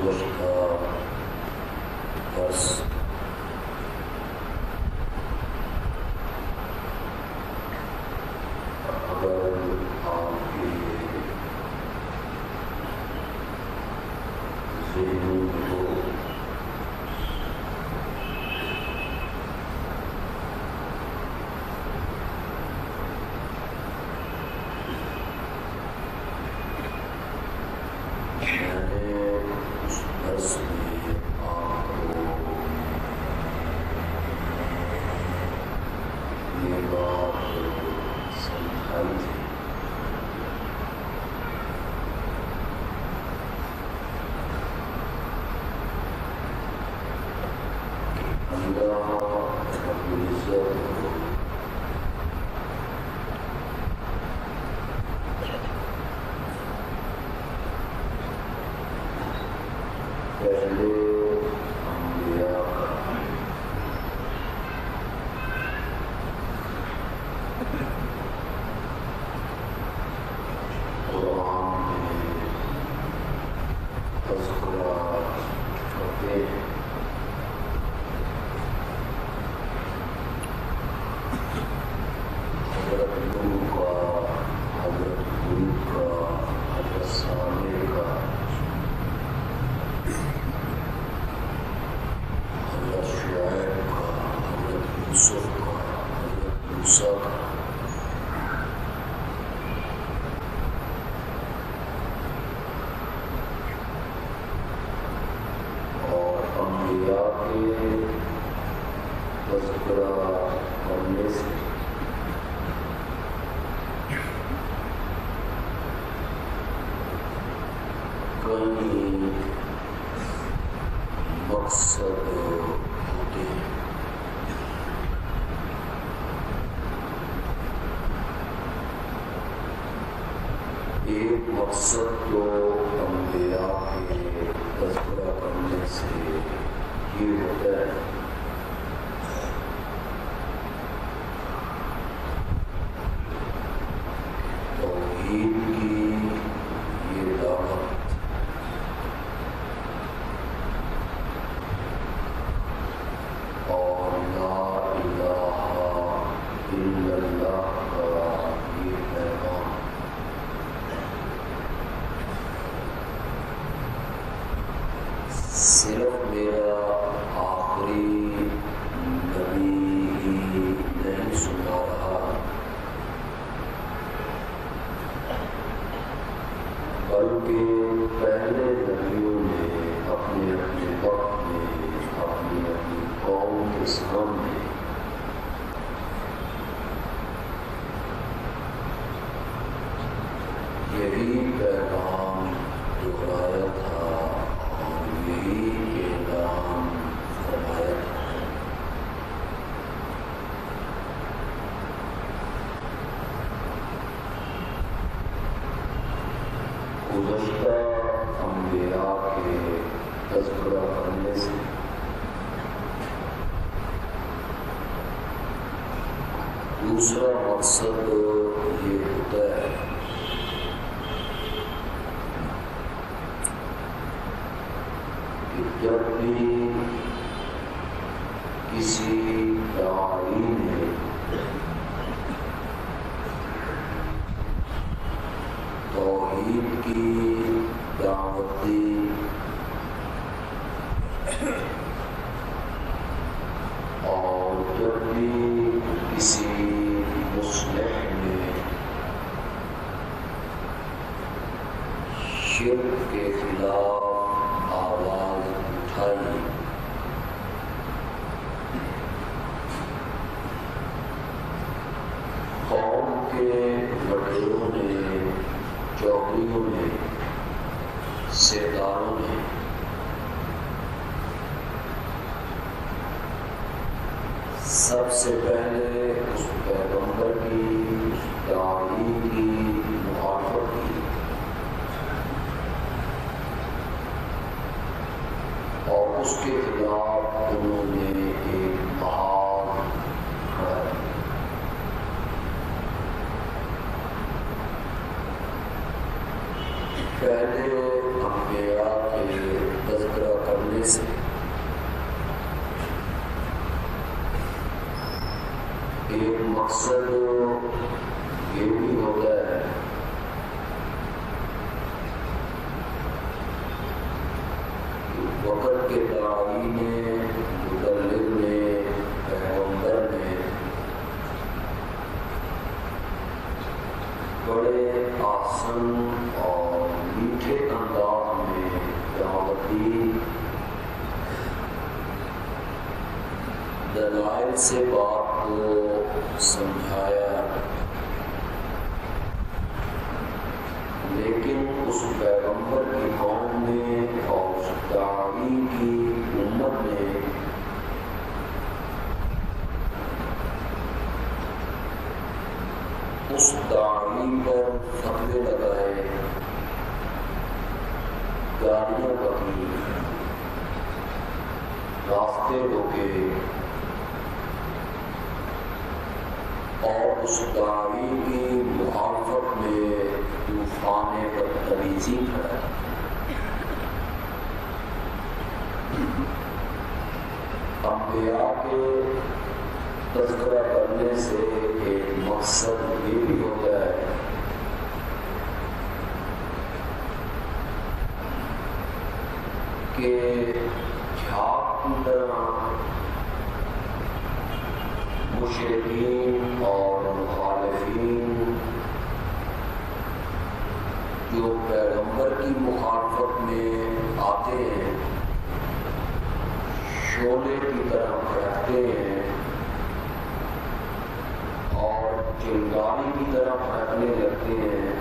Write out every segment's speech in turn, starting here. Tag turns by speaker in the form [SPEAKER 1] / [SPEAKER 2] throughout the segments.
[SPEAKER 1] گزشتہ درس اگر آپ کے ذہنوں کو اس درس میں آپ کو یہ بات سمجھائی تھی اللہ رب العزت پہلے انبیاء کا قرآن میں تذکرہ کرتے ہیں۔ حضرت نوح کا، حضرت ہود کا، حضرت صالح کا، حضرت شعیب کا، حضرت یوسف کا، حضرت موسیٰ کا، اور انبیاء کے تذکرہ کرنے سے کئی مقصد ہوتے ہیں۔ ایک مقصد تو انبیاء کے تذکرہ کرنے سے یہ ہوتا ہے توحید کی یہ دعوت، اور لا الہ الا اللہ کا یہ پیغام صرف میرا آخری نبی ہی نہیں سنا رہا، بلکہ پہلے نبیوں نے اپنے اپنے وقت میں اپنی اپنی قوم کے سامنے یہی پیغام دہرایا تھا اور یہی اعلان فرمایا تھا۔ گزشتہ انبیاء کے تذکرہ کرنے سے دوسرا مقصد یہ ہوتا ہے کہ جب بھی کسی داعی نے توحید کی دعوت دی اور جب بھی کسی مصلح نے شرک کے خلاف آواز اٹھائی قوم کے وڈیروں نے، چوکیوں نے، سرداروں نے سب سے پہلے اس پیغمبر کی، اس داعی کی مخالفت کی اور اس کے خلاف انہوں نے ایک محاذ کھڑا کیا۔ پہلے انبیاء کے سے ایک مقصد یہ بھی ہوتا ہے کہ وقت کے داعی نے، مبلغ نے، پیغمبر نے بڑے آسان اور میٹھے انداز میں دعوت دی، دلائل سے بات کو سمجھایا، لیکن اس پیغمبر کی قوم نے اور اس داعی کی امت نے اس داعی پر فتوے لگائے، گاڑیاں پکڑی، راستے روکے اور اس داعی کی مخالفت میں طوفان بدتمیزی پھیلائی۔ انبیاء کے تذکرہ کرنے سے ایک مقصد یہ بھی ہوتا ہے کہ جھاگ کی طرح مشرکین اور مخالفین جو پیغمبر کی مخالفت میں آتے ہیں، شعلے کی طرح پھیلتے ہیں اور چنگاری کی طرح پھیلنے لگتے ہیں،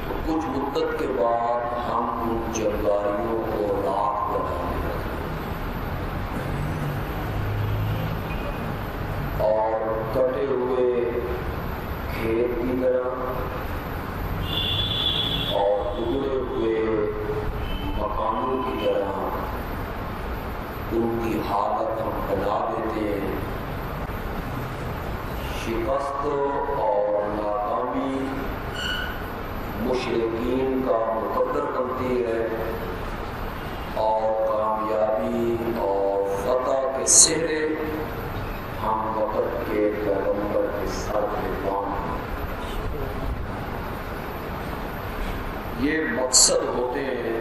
[SPEAKER 1] تو کچھ مدت کے بعد ہم ان چنگاریوں کو راکھ بنانے لگتے ہیں اور کٹے ہوئے کھیت کی طرح اور اگڑے ہوئے مکانوں کی طرح ان کی حالت ہم بنا دیتے ہیں۔ شکست اور ناکامی مشرکین کا مقدر بنتی ہے اور کامیابی اور فتح کے سہرے ہم وقت کے پیغمبر کے سر پہ باندھ۔ یہ مقصد ہوتے ہیں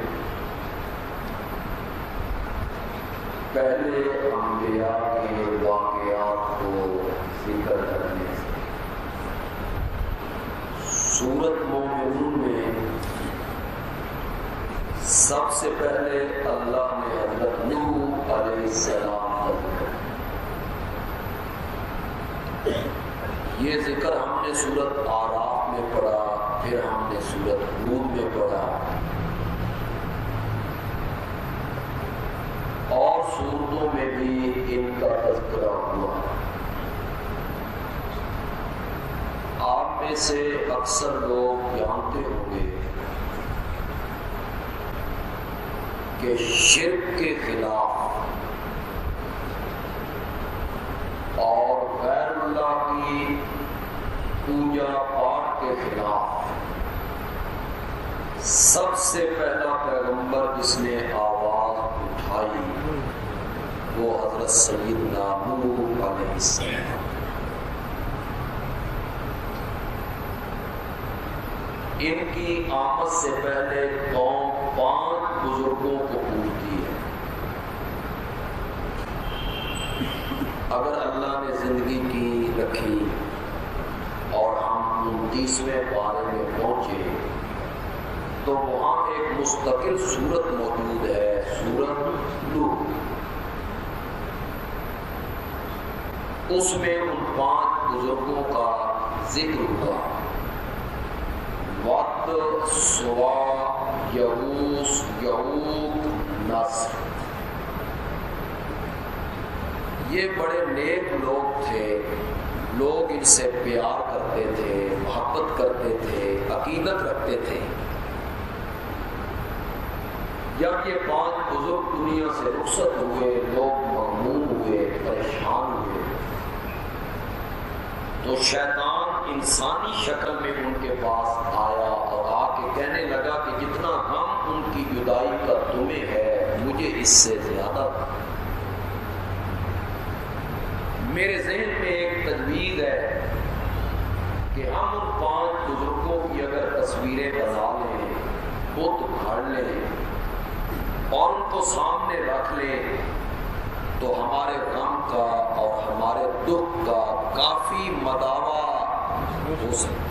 [SPEAKER 1] پہلے انبیاء کے واقعات کو ذکر کرنے سے۔ سورۃ مومنون میں سب سے پہلے اللہ نے حضرت نوح علیہ السلام کا ذکر، یہ ذکر ہم نے سورۃ اعراف میں پڑھا، پھر ہم نے سورۃ ہود میں پڑھا اور سورتوں میں بھی ان کا تذکرہ ہوا۔ آپ میں سے اکثر لوگ جانتے ہوں گے کہ شرک کے خلاف اور غیر اللہ کی پوجا پاٹ کے خلاف سب سے پہلا پیغمبر جس نے آواز اٹھائی وہ حضرت سیدنا نوح علیہ السلام۔ ان کی آمد سے پہلے قوم 5 بزرگوں کو پوجتی ہے۔ اگر اللہ نے زندگی کی رکھی اور ہم 29ویں پارے میں پہنچے تو وہاں ایک مستقل سورت موجود ہے، سورۃ نوح۔ اس میں ان 5 بزرگوں کا ذکر ہوا، وقت، سوا، یغوث، یعوق، نصر۔ یہ بڑے نیک لوگ تھے، لوگ ان سے پیار کرتے تھے، محبت کرتے تھے، عقیدت رکھتے تھے۔ جب یہ 5 بزرگ دنیا سے رخصت ہوئے، لوگ مغموم ہوئے، پریشان ہوئے، تو شیطان انسانی شکل میں ان کے پاس آیا اور آ کے کہنے لگا کہ جتنا غم ان کی جدائی کا اس سے زیادہ تھا۔ میرے ذہن میں ایک تجویز ہے کہ ہم ان 5 بزرگوں کی اگر تصویریں بنا لیں، بت گھڑ لیں اور ان کو سامنے رکھ لیں تو ہمارے غم کا اور ہمارے دکھ کا کافی مداوا ہو سکتا۔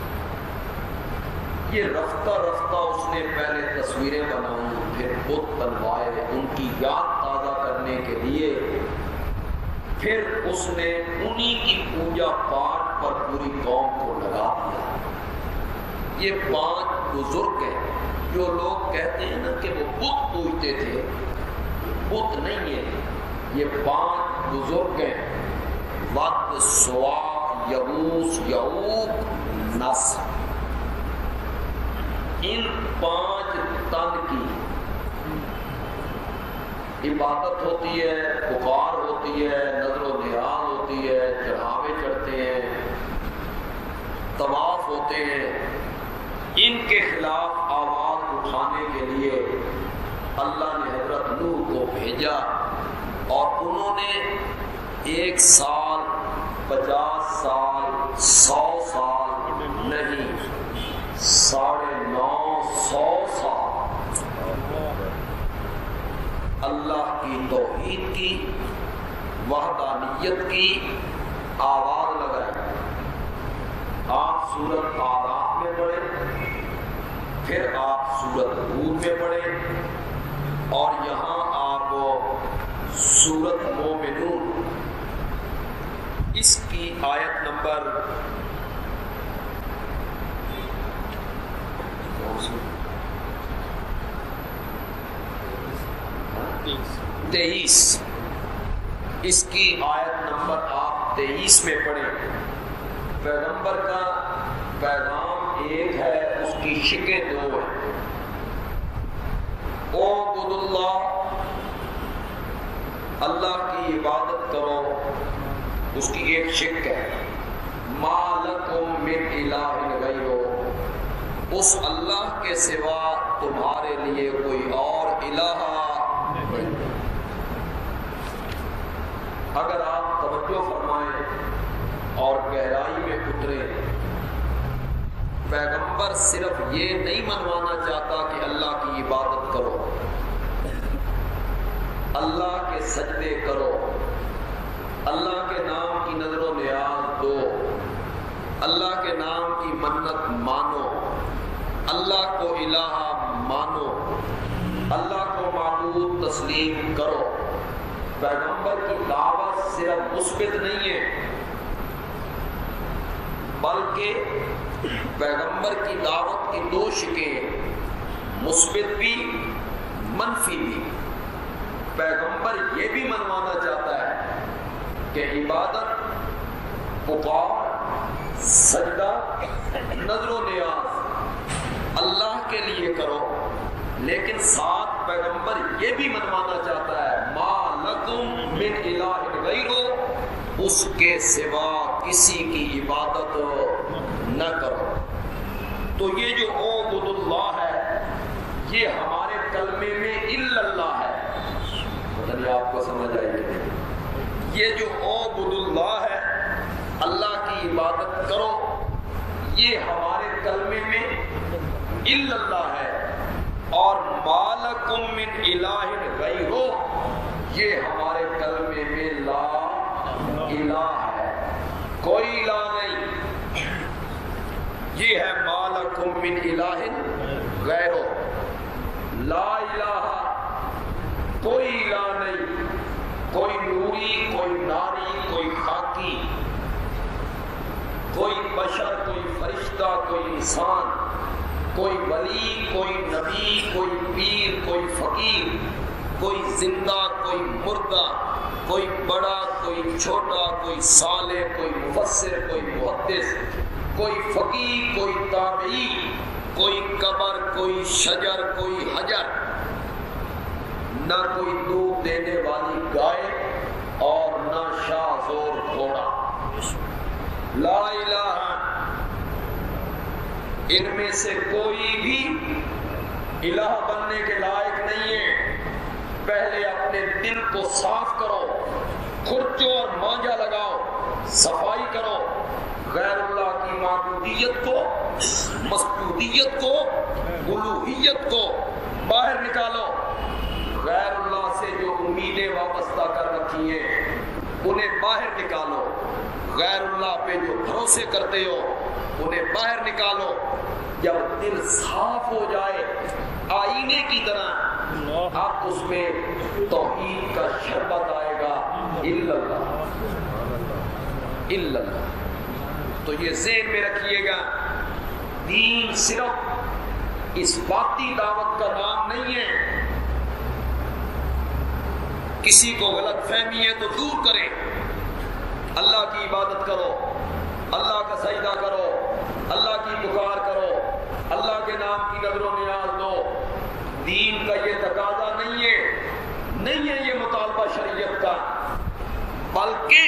[SPEAKER 1] یہ رفتہ رفتہ اس نے پہلے تصویریں بنائیں، پھر بت بنوائے ان کی یاد تازہ کرنے کے لیے، پھر اس نے انہی کی پوجا پاٹ پر پوری قوم کو لگا دیا۔ یہ 5 بزرگ ہیں۔ جو لوگ کہتے ہیں نا کہ وہ بت پوجتے تھے، بت نہیں ہے، یہ 5 بزرگ ہیں: ود، سوا، یغوث، یعوق، نصر۔ ان 5 تن کی عبادت ہوتی ہے، پکار ہوتی ہے، نظر و نیاز ہوتی ہے، چڑھاوے چڑھتے ہیں، طواف ہوتے ہیں۔ ان کے خلاف آواز اٹھانے کے لیے اللہ نے حضرت نوح کو بھیجا، اور انہوں نے 1 سال، 50 سال، 100 سال نہیں، 950 سال اللہ کی توحید کی، وحدانیت کی آواز لگائی۔ آپ سورۃ اعراف میں پڑھیں، پھر آپ سورۃ ہود میں پڑھیں، اور یہاں آپ سورۃ مومنون اس کی آیت نمبر 23، اس کی آیت نمبر آپ 23 میں پڑھیں۔ پیغمبر کا پیغام ایک ہے، اس کی شکیں 2 ہیں۔ اعبدوا اللہ، اللہ کی عبادت کرو، اس کی ایک شک ہے۔ ما لکم من الہ غیرہ، اس اللہ کے سوا تمہارے لیے کوئی اور الہ نہیں۔ اگر آپ توجہ فرمائیں اور گہرائی میں اتریں، پیغمبر صرف یہ نہیں منوانا چاہتا کہ اللہ کی عبادت کرو، اللہ کے سجدے کرو، اللہ کے نام کی نظر و نیاز دو، اللہ کے نام کی منت مانو، اللہ کو الہ مانو، اللہ کو معبود تسلیم کرو۔ پیغمبر کی دعوت صرف مثبت نہیں ہے، بلکہ پیغمبر کی دعوت کی 2 شکیں، مثبت بھی منفی بھی۔ پیغمبر یہ بھی منوانا چاہتا ہے کہ عبادت، پکار، سجدہ، نظر و نیاز اللہ کے لیے کرو، لیکن ساتھ پیغمبر یہ بھی منوانا چاہتا ہے ما لکم من الہ غیرہ، اس کے سوا کسی کی عبادت نہ کرو۔ تو یہ جو اعبد اللہ ہے، یہ ہمارے کلمے میں الا اللہ ہے، پتہ نہیں آپ کو سمجھ آئی کہ نہیں؟ یہ جو اعبد اللہ ہے، اللہ کی عبادت کرو، یہ ہمارے کلمے میں الا اللہ ہے، اور ما لکم من الہ غیرہ، یہ ہمارے کلمے میں لا الہ ہے، کوئی الہ نہیں۔ یہ ہے ما لکم من الہ غیرہ، لا الہ، کوئی الہ نہیں، کوئی نوری، کوئی ناری، کوئی خاکی، کوئی بشر، کوئی فرشتہ، کوئی انسان، کوئی ولی، کوئی نبی، کوئی پیر، کوئی فقیر، کوئی زندہ، کوئی مردہ، کوئی بڑا، کوئی چھوٹا، کوئی صالح، کوئی مفسر، کوئی محدث، کوئی فقیہ، کوئی تابعی، کوئی قبر، کوئی شجر، کوئی حجر، نہ کوئی دودھ دینے والی گائے اور نہ شاہ زور گھوڑا، لا الہ، ان میں سے کوئی بھی الہ بننے کے لائق نہیں ہے۔ پہلے اپنے دل کو صاف کرو، کھرچو اور مانجا لگاؤ، صفائی کرو، غیر اللہ کی معبودیت کو، مسجودیت کو، الوہیت کو باہر نکالو، غیر اللہ سے جو امیدیں وابستہ کر رکھی ہیں انہیں باہر نکالو، غیر اللہ پہ جو بھروسے کرتے ہو انہیں باہر نکالو۔ جب دل صاف ہو جائے آئینے کی طرح، اب اس میں توحید کا شربت آئے گا، الا اللہ الا اللہ۔ تو یہ ذہن میں رکھیے گا، دین صرف اس باطی دعوت کا نام نہیں ہے۔ کسی کو غلط فہمی ہے تو دور کریں، اللہ کی عبادت کرو، اللہ کا سجدہ کرو، اللہ کی پکار کرو، اللہ کے نام کی نظر و نیاز دو۔ دین کا یہ تقاضا نہیں ہے یہ مطالبہ شریعت کا، بلکہ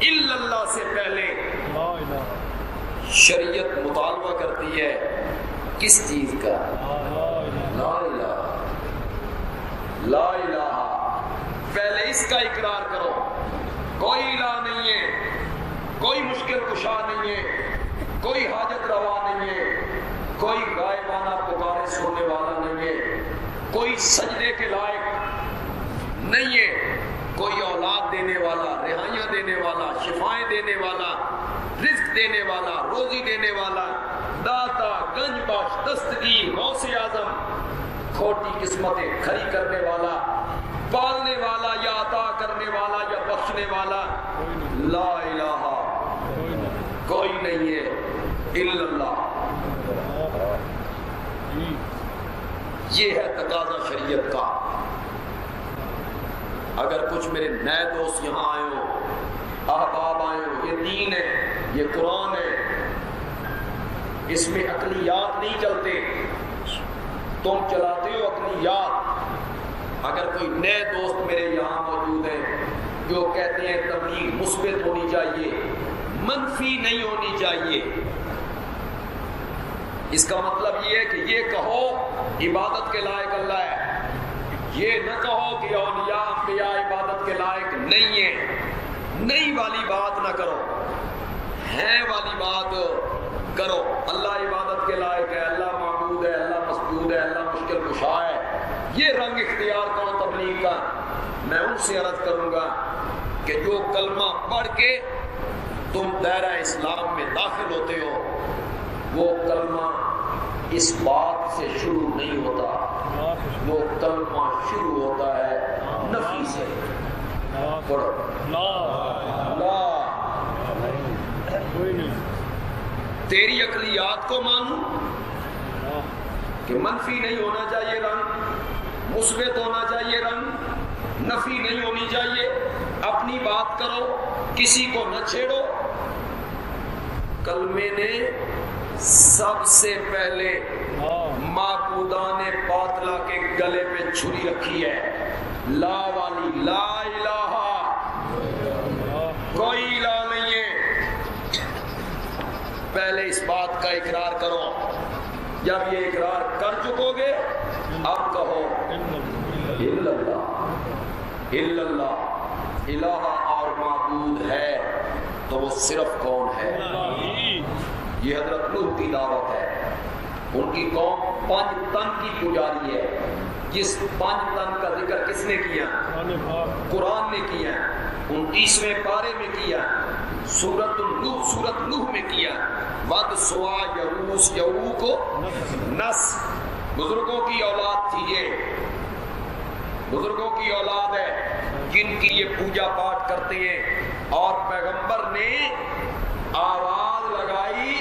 [SPEAKER 1] الا اللہ سے پہلے شریعت مطالبہ کرتی ہے کس چیز کا؟ لا الہ، لا الہ۔ پہلے اس کا اقرار کرو، کوئی الہ نہیں ہے، کوئی مشکل کشا نہیں ہے، کوئی حاجت روا نہیں ہے، کوئی غائبانہ پکارے سننے والا نہیں ہے، کوئی سجدے کے لائق نہیں ہے، کوئی اولاد دینے والا، رہائیاں دینے والا، شفائیں دینے والا، رزق دینے والا، روزی دینے والا، داتا، گنج بخش، دستگیر، غوث اعظم، کھوٹی قسمتیں کھری کرنے والا، پالنے والا یا عطا کرنے والا یا بخشنے والا، لا الہ، کوئی نہیں ہے الا اللہ۔ یہ ہے تقاضا شریعت کا۔ اگر کچھ میرے نئے دوست یہاں آئے ہو، احباب آئے ہو، یہ دین ہے، یہ قرآن ہے، اس میں عقلیات نہیں چلتے، تم چلاتے ہو عقلیات۔ اگر کوئی نئے دوست میرے یہاں موجود ہیں جو کہتے ہیں تبلیغ مثبت ہونی چاہیے، منفی نہیں ہونی چاہیے، اس کا مطلب یہ ہے کہ یہ کہو عبادت کے لائق اللہ ہے، یہ نہ کہو کہ اولیاء انبیاء عبادت کے لائق نہیں ہیں۔ نئی والی بات نہ کرو، ہے والی بات کرو۔ اللہ عبادت کے لائق ہے، اللہ معبود ہے، اللہ مسجود ہے، اللہ مشکل کشا ہے، یہ رنگ اختیار کرو تبلیغ کا۔ میں ان سے عرض کروں گا کہ جو کلمہ پڑھ کے تم دائرہ اسلام میں داخل ہوتے ہو، وہ کلمہ اس بات سے شروع نہیں ہوتا، وہ کلمہ شروع ہوتا ہے نفی سے۔ پڑھو لا، تیری عقلیات کو مانوں کہ منفی نہیں ہونا چاہیے رنگ، مثبت ہونا چاہیے رنگ، نفی نہیں ہونی چاہیے، اپنی بات کرو، کسی کو نہ چھیڑو۔ کلمے نے سب سے پہلے معبودان باطلہ کے گلے پہ چھری رکھی ہے، لا والی، لا الہ، کوئی الہ نہیں ہے۔ پہلے اس بات کا اقرار کرو، جب یہ اقرار کر چکو گے اب کہو الا اللہ، الا اللہ، الہ اور معبود ہے تو وہ صرف کون ہے؟ یہ حضرت نوح کی دعوت ہے۔ ان کی قوم 5 تن کی پجاری ہے۔ جس 5 تن کا ذکر کس نے کیا؟ قرآن نے کیا، 29ویں پارے میں کیا، سورۃ نوح میں کیا، ود، سوا، یغوث، یعوق، نس، بزرگوں کی اولاد تھی، یہ بزرگوں کی اولاد ہے جن کی یہ پوجا پاٹ کرتے ہیں۔ اور پیغمبر نے آواز لگائی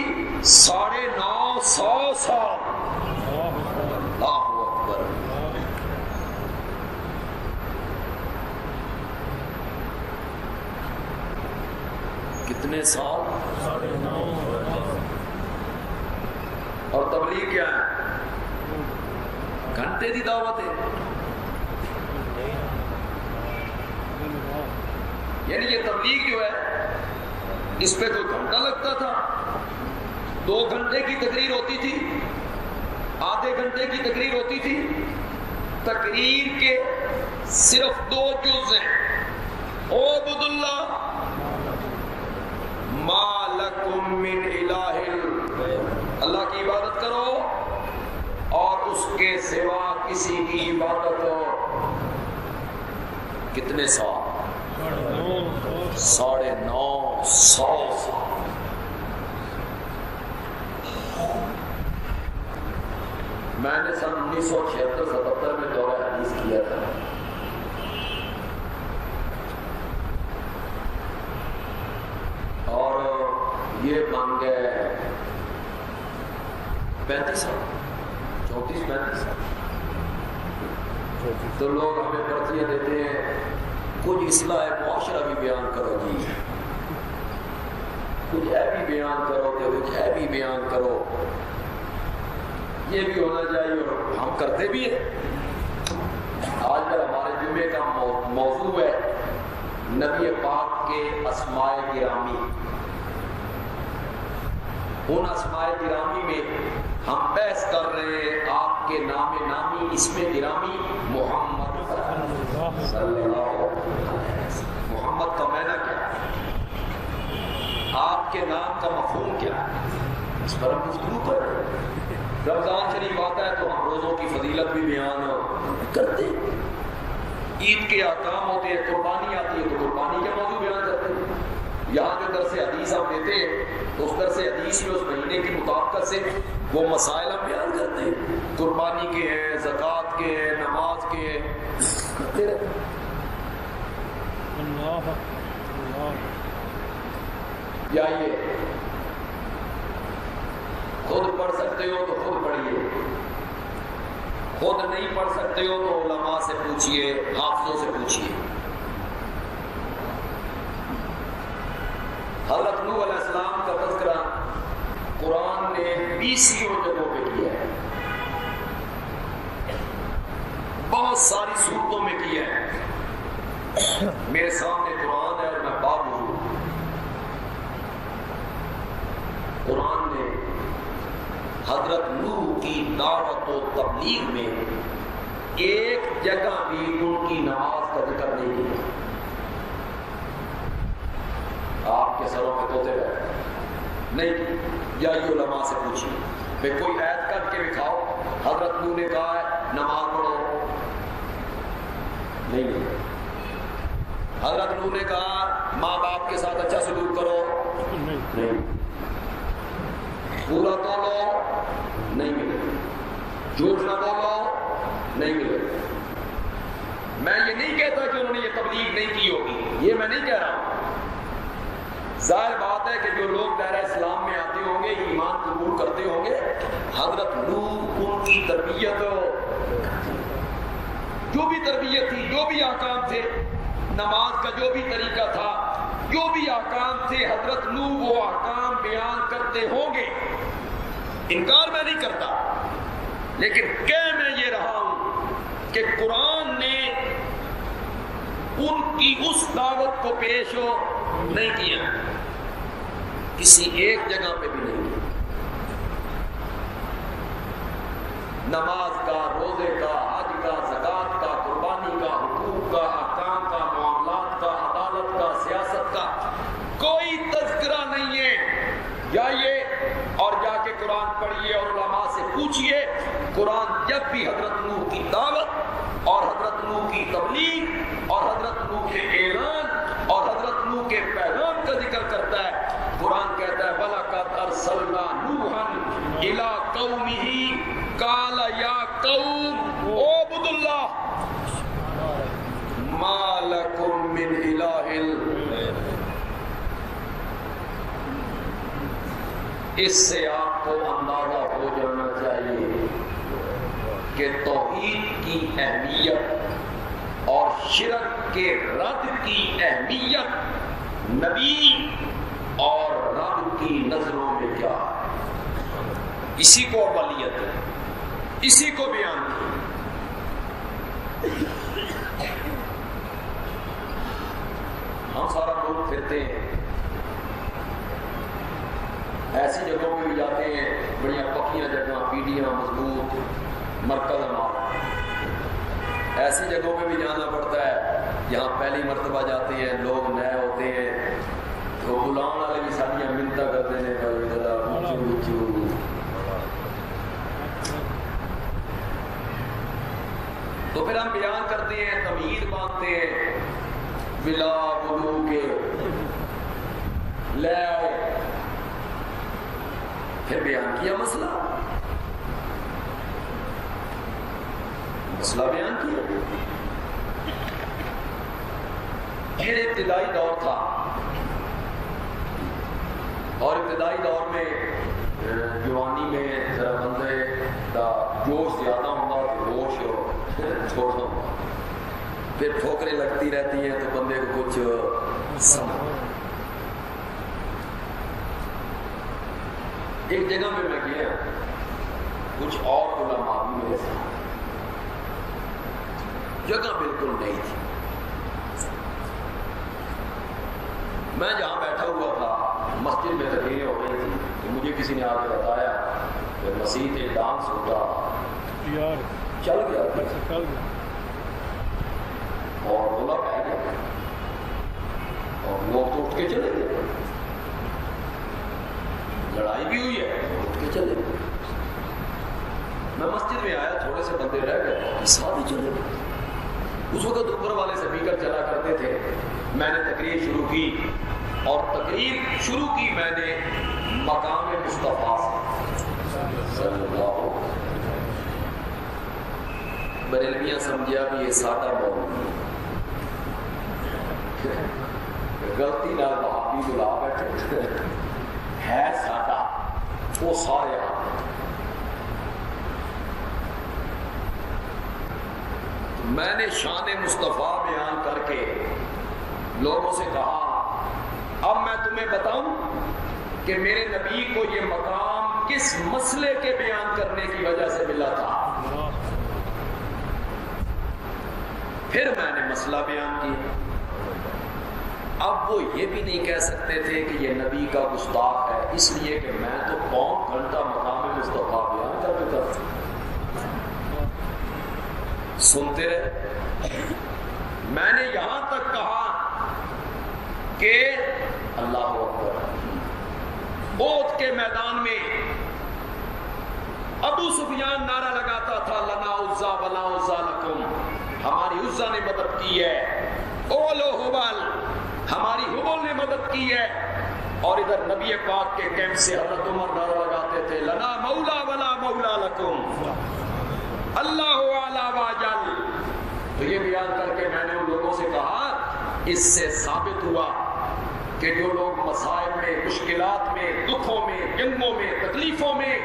[SPEAKER 1] 950 سال۔ اللہ اکبر۔ کتنے سال؟ اور تبلیغ کیا ہے؟ گھنٹے دی دعوت ہے۔ یعنی یہ تبلیغ جو ہے اس پہ کوئی گھنٹہ لگتا تھا، 2 گھنٹے کی تقریر ہوتی تھی، آدھے گھنٹے کی تقریر ہوتی تھی، تقریر کے صرف 2 جز ہیں، اعبدوا اللہ ما لکم من الہ، اللہ کی عبادت کرو اور اس کے سوا کسی کی عبادت ہو۔ کتنے سال؟ 950 سال۔ میں نے سن 1976-77 میں دورہ حدیث کیا تھا، اور یہ بن گئے 35 سال، 34-35 سال۔ تو لوگ ہمیں پرچیاں دیتے ہیں، کچھ اصلاح معاشرہ بھی بیان کرو جی، کچھ ہے بھی بیان کرو کہ کچھ ہے بھی بیان کرو، یہ بھی ہونا چاہیے، اور ہم کرتے بھی ہیں۔ آج کل ہمارے جمعے کا موضوع ہے نبی پاک کے اسماء گرامی۔ ان اسماء گرامی میں ہم بحث کر رہے ہیں آپ کے نام نامی، اسم گرامی محمد صلی اللہ علیہ وسلم۔ محمد کا معنی کیا ہے؟ آپ کے نام کا مفہوم کیا ہے؟ اس پر ہم گفتگو کر رہے ہیں۔ رمضان شریف آتا ہے تو ہم روزوں کی فضیلت بھی بیان کرتے ہیں، عید کے احکام ہوتے ہیں، قربانی آتی ہے تو قربانی کا موضوع بیان کرتے ہیں۔ یہاں جو درس حدیث ہم دیتے ہیں تو اس درس حدیث میں اس مہینے کی مطابقت سے وہ مسائل ہم بیان کرتے ہیں، قربانی کے ہیں، زکوٰۃ کے ہیں، نماز کے ہیں، کرتے رہتے ہیں۔ یا یہ خود پڑھ سکتے ہو تو خود پڑھیے، خود نہیں پڑھ سکتے ہو تو علماء سے پوچھئے، حافظوں سے پوچھئے۔ حضرت نوح علیہ السلام کا تذکرہ قرآن نے 20 جگہوں پہ کیا ہے، بہت ساری صورتوں میں کیا ہے۔ میرے سامنے قرآن ہے اور میں باب ہوں، قرآن نے حضرت نوح کی دعوت و تبلیغ میں ایک جگہ بھی ان کی نماز کا ذکر نہیں کیا۔ آپ کے سروں پہ طوطے بیٹھے نہیں، یا یہ علماء سے پوچھیے، بھئی کوئی آیت کر کے دکھاؤ حضرت نوح نے کہا ہے نماز پڑھو، نہیں۔ حضرت نوح نے کہا ماں باپ کے ساتھ اچھا سلوک کرو، نہیں۔ پورا تولو، نہیں ملے۔ جھوٹ نہ بولو، نہیں ملے۔ میں یہ نہیں کہتا کہ انہوں نے یہ تبلیغ نہیں کی ہوگی، یہ میں نہیں کہہ رہا ہوں۔ ظاہر بات ہے کہ جو لوگ دائرہ اسلام میں آتے ہوں گے، ایمان قبول کرتے ہوں گے، حضرت نوح ان کی تربیت، جو بھی تربیت تھی، جو بھی احکام تھے، نماز کا جو بھی طریقہ تھا، جو بھی احکام تھے، حضرت نوح وہ احکام بیان کرتے ہوں گے، انکار میں نہیں کرتا، لیکن کہہ میں یہ رہا ہوں کہ قرآن نے ان کی اس دعوت کو پیش نہیں کیا، کسی ایک جگہ پہ بھی نہیں کیا۔ نماز کا، روزے کا، حج کا، زکوٰۃ کا، قربانی کا، حقوق کا، احکام کا، معاملات کا، عدالت کا، سیاست کا کوئی تذکرہ نہیں ہے۔ جائیے اور جا کے قرآن پڑھیے اور علماء سے پوچھئے، قرآن جب بھی حضرت نوح کی دعوت اور حضرت نوح کی تبلیغ اور حضرت نوح کے اعلان اور حضرت نوح کے پیغام کا ذکر کرتا ہے، قرآن کہتا ہے وَلَقَدْ أَرْسَلْنَا نُوحًا إِلَىٰ قَوْمِهِ قَالَ يَا قَوْمِ اعْبُدُوا اللَّهَ مَا لَكُم مِّنْ إِلَٰهٍ۔ اس سے آپ کو اندازہ ہو جانا چاہیے کہ توحید کی اہمیت اور شرک کے رد کی اہمیت نبی اور رب کی نظروں میں کیا ہے، اسی کو اولیت ہے، اسی کو بیان کیا۔ ہم سارا لوگ پھرتے ہیں، ایسی جگہوں پہ بھی جاتے ہیں، بڑی پکیاں جگہ، پیڑیاں مضبوط، مرکز ہمارا، ایسی جگہوں پہ بھی جانا پڑتا ہے جہاں پہلی مرتبہ جاتے ہیں، لوگ نئے ہوتے ہیں، تو بلاؤں والے بھی ساری منتیں کرتے ہیں تو پھر ہم بیان کرتے ہیں، تمہید باندھتے ہیں، بلا بلو کے لے آئے، پھر بیان کیا مسئلہ بیان کیا۔ پھر ابتدائی دور تھا، اور ابتدائی دور میں جوانی میں ذرا بندے کا جوش زیادہ ہوگا تو ہوش چھوڑنا ہوگا، پھر ٹھوکریں لگتی رہتی ہیں تو بندے کو کچھ سمجھ۔ ایک جگہ پہ میں گیا، کچھ اور علماء بھی میرے ساتھ، جگہ بالکل نہیں تھی، میں جہاں بیٹھا ہوا تھا مسجد میں تقریریں ہو رہی تھی، تو مجھے کسی نے آ کے بتایا کہ مسجد ایک ڈانس ہوتا چل گیا اور رولا پہ گیا اور لوگ تو اٹھ کے چلے گئے، لڑائی بھی ہوئی ہے، اٹھ کے چلے گئے۔ میں مسجد میں آیا، تھوڑے سے بندے رہ گئے، ساتھ ہی چلے گئے۔ اس وقت اوپر والے سپیکر چلا کرتے تھے، میں نے تقریر شروع کی، اور تقریر شروع کی میں نے مقام مصطفیٰ صلی اللہ علیہ وسلم۔ بریلویاں سمجھا بھی یہ ساڈا مولوی غلطی نال وہابی بلا بیٹھے ہے ساڈا، وہ سارے آ میں نے شان مصطفیٰ بیان کر کے لوگوں سے کہا، اب میں تمہیں بتاؤں کہ میرے نبی کو یہ مقام کس مسئلے کے بیان کرنے کی وجہ سے ملا تھا۔ پھر میں نے مسئلہ بیان کیا۔ اب وہ یہ بھی نہیں کہہ سکتے تھے کہ یہ نبی کا گستاخ ہے، اس لیے کہ میں تو پون گھنٹہ مقام مصطفیٰ بیان کر چکا تھا۔ سنتے رہے، میں نے یہاں تک کہا کہ اللہ اکبر، احد کے میدان میں ابو سفیان نعرہ لگاتا تھا، لنا عزا ولا عزا لکم، ہماری عزا نے مدد کی ہے، اولو حبل، ہماری حبل نے مدد کی ہے۔ اور ادھر نبی پاک کے کیمپ سے حضرت عمر نعرہ لگاتے تھے، لنا مولا ولا مولا لکم، اللہ والا واجل۔ تو یہ بیان کر کے میں نے ان لوگوں سے کہا، اس سے ثابت ہوا کہ جو لوگ مصائب میں، مشکلات میں، دکھوں میں، جنگوں میں، تکلیفوں میں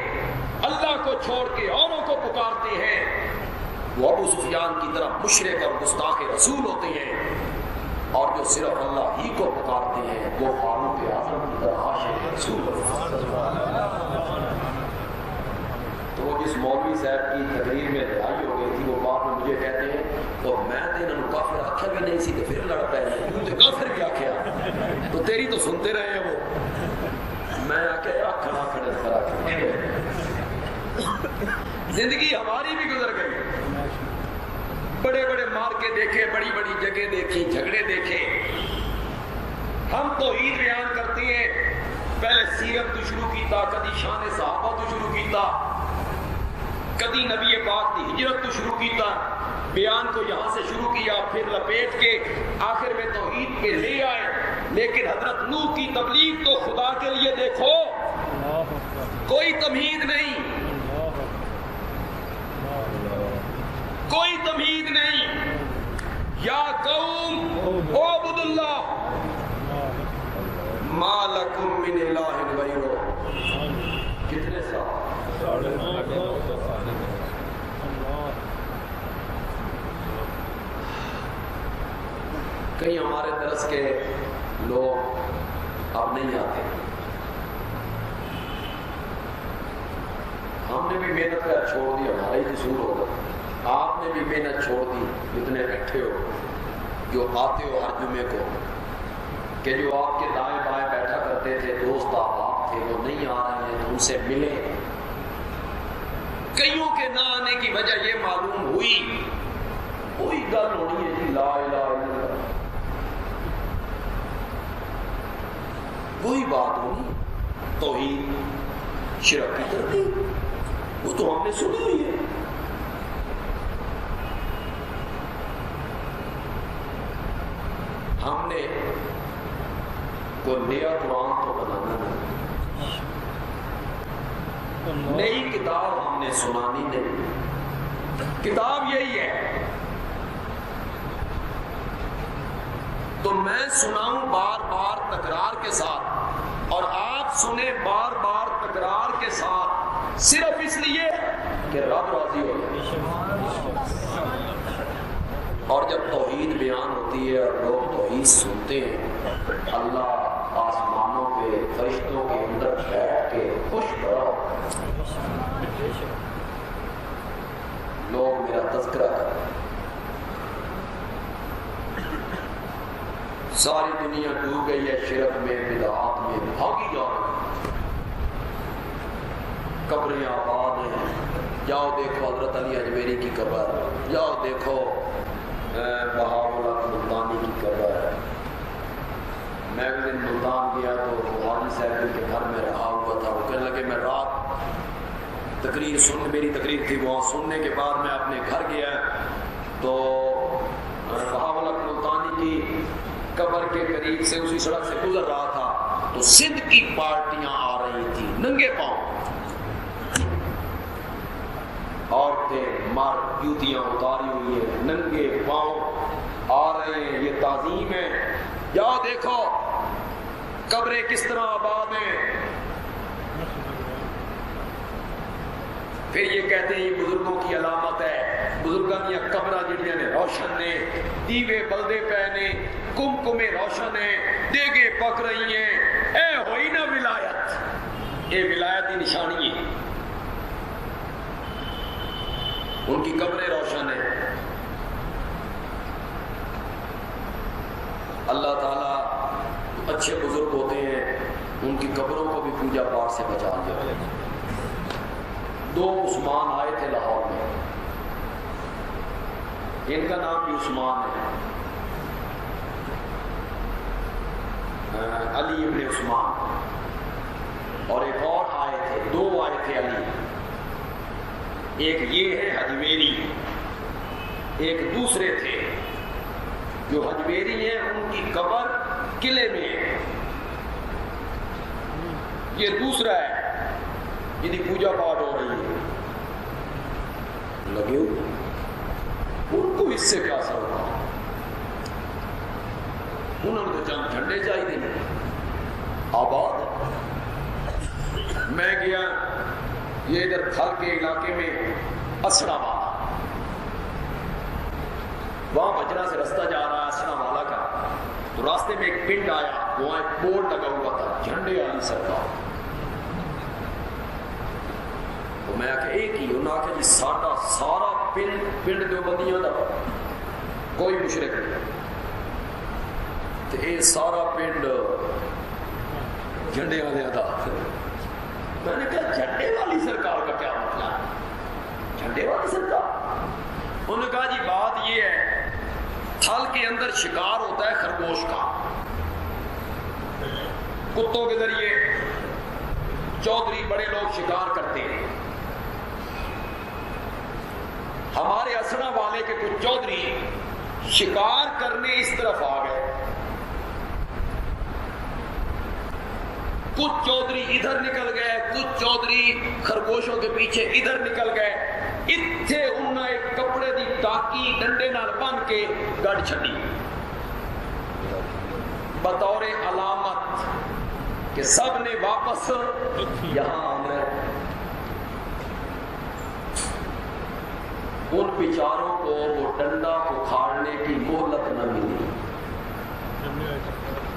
[SPEAKER 1] اللہ کو چھوڑ کے اوروں کو پکارتے ہیں، وہ ابو سفیان کی طرح مشرک اور گستاخ رسول ہوتے ہیں، اور جو صرف اللہ ہی کو پکارتے ہیں وہ فاروق اعظم کی طرح عاشق رسول اللہ۔ تو وہ جس مولوی صاحب کی تقریر میں لڑائی ہو گئی تھی، وہ بعد میں مجھے کہتے ہیں، اور میں تو انہوں نے کافر آخیا بھی نہیں سی، تو پھر لڑ پے تو کافر بھی آخیا، تو تیری تو سنتے رہے ہیں وہ۔ میں آخیا کھڑا کھڑے کرا کے زندگی ہماری بھی گزر گئی، بڑے بڑے مارکے دیکھے، بڑی بڑی جگہ دیکھی، جھگڑے دیکھے۔ ہم توحید بیان کرتے ہیں، پہلے سیرت تو شروع کیتا، کدی شان صحابہ تو شروع کیتا، کدی نبی پاک کی ہجرت تو شروع کیتا، بیان کو یہاں سے شروع کیا، پھر لپیٹ کے آخر میں توحید پہ لے آئے۔ لیکن حضرت نوح کی تبلیغ تو خدا کے لیے دیکھو، کوئی تمہید نہیں، کوئی تمہید نہیں۔ یا قوم اعبدوا اللہ ما لکم من الہ غیرہ۔ کتنے سال؟ کئی ہمارے درس کے لوگ اب نہیں آتے، ہم نے بھی محنت کر چھوڑ دی، ہمارا ہی قصور ہوگا۔ آپ نے بھی محنت چھوڑ دی، جتنے بیٹھے ہو، جو آتے ہو ہر جمعے کو، کہ جو آپ کے دائیں بائیں بیٹھا کرتے تھے دوست آپ تھے، وہ نہیں آ رہے ہیں، تو ان سے ملے۔ کئیوں کے نہ آنے کی وجہ یہ معلوم ہوئی کوئی گل ہونی ہے جی لا الہ الا اللہ، کوئی بات ہونی توحید شرک کی ترتیب، وہ تو ہم نے سنی ہوئی ہے۔ ہم نے کوئی نیا قرآن تو بنانا نہیں، نئی کتاب ہم نے سنانی نہیں، کتاب یہی ہے تو میں سناؤں بار بار تکرار کے ساتھ اور آپ سنیں بار بار تکرار کے ساتھ، صرف اس لیے کہ رب راضی ہو جائے۔ اور جب توحید بیان ہوتی ہے اور لوگ توحید سنتے ہیں، اللہ آسمانوں پہ فرشتوں کے اندر بیٹھ کے خوش بڑا لوگ میرا تذکرہ کرتے ہیں۔ ساری دنیا ڈوب گئی ہے شرک میں، بدعات میں، بھاگی جا رہی، قبریں آباد ہیں، جاؤ دیکھو حضرت علی اجمیری کی قبر، جاؤ دیکھو بہاءاللہ ملتانی کی قبر ہے۔ میں ایک دن ملتان گیا تو حاجی صاحب کے گھر میں رہا ہوا تھا، وہ کہنے لگے میں رات میری تقریر تھی وہاں، سننے کے بعد میں اپنے گھر گیا تو بہاءاللہ ملتانی کی قبر کے قریب سے اسی سڑک سے گزر رہا تھا تو سندھ کی پارٹیاں آ رہی تھی ننگے پاؤں، عورتیں مرد جوتیاں اتاری ہوئی ہیں، ننگے پاؤں آ رہے ہیں، یہ تعظیم ہے۔ جاؤ دیکھو قبریں کس طرح آباد ہیں۔ پھر یہ کہتے ہیں یہ بزرگوں کی علامت ہے، بزرگوں کی قبراں جڑیاں نے روشن نے، دیوے بلدے پے نے، کمکمے روشن ہیں، دیگیں پک رہی ہیں، اے ہوئی نا ولایت، یہ ولایت کی نشانی ہے، ان کی قبریں روشن ہیں۔ اللہ تعالیٰ اچھے بزرگ ہوتے ہیں ان کی قبروں کو بھی پوجا پاٹ سے بچا دیا۔ دو عثمان آئے تھے لاہور میں، ان کا نام بھی عثمان ہے، علی ابن عثمان، اور ایک اور آئے تھے، دو آئے تھے علی، ایک یہ ہے حجویری، ایک دوسرے تھے جو حجویری ہیں ان کی قبر قلعے میں ہے، یہ دوسرا ہے جن کی پوجا پاٹ ہو رہی ہے، لگے ہوئے ان کو اس سے کیا اثر ہوگا، انہوں نے تو چند جھنڈے چاہیے آباد۔ میں گیا یہ ادھر تھل کے علاقے میں اسڑا والا، وہاں بجرا سے رستہ جا رہا ہے اسڑا والا کا، تو راستے میں ایک پنڈ آیا، وہاں ایک بورڈ لگا ہوا تھا جھنڈے والی سرکار، تو میں آخر ایک ہی، انہوں نے آخر جی ساڈا سارا پنڈ دیوبندیاں دا کوئی مشرک نہیں، تو یہ سارا پنڈ جھنڈے والے دا۔ میں نے کہا جھنڈے والی سرکار کا کیا مطلب، جھنڈے والی سرکار؟ انہوں نے کہا جی بات یہ ہے تھل کے اندر شکار ہوتا ہے خرگوش کا، کتوں کے ذریعے چودھری بڑے لوگ شکار کرتے ہیں، ہمارے اسڑا والے کے کچھ چودھری شکار کرنے اس طرف آ گئے، کچھ چودھری ادھر نکل گئے، کچھ چودھری خرگوشوں کے پیچھے ادھر نکل گئے، اتھے انہاں ایک کپڑے دی ٹاکی ڈنڈے نال بن کے گڑ چھڈی بطور علامت کہ سب نے واپس یہاں آنا ہے۔ ان بیچاروں کو وہ ڈنڈا اکھاڑنے کی مہلت نہ ملی،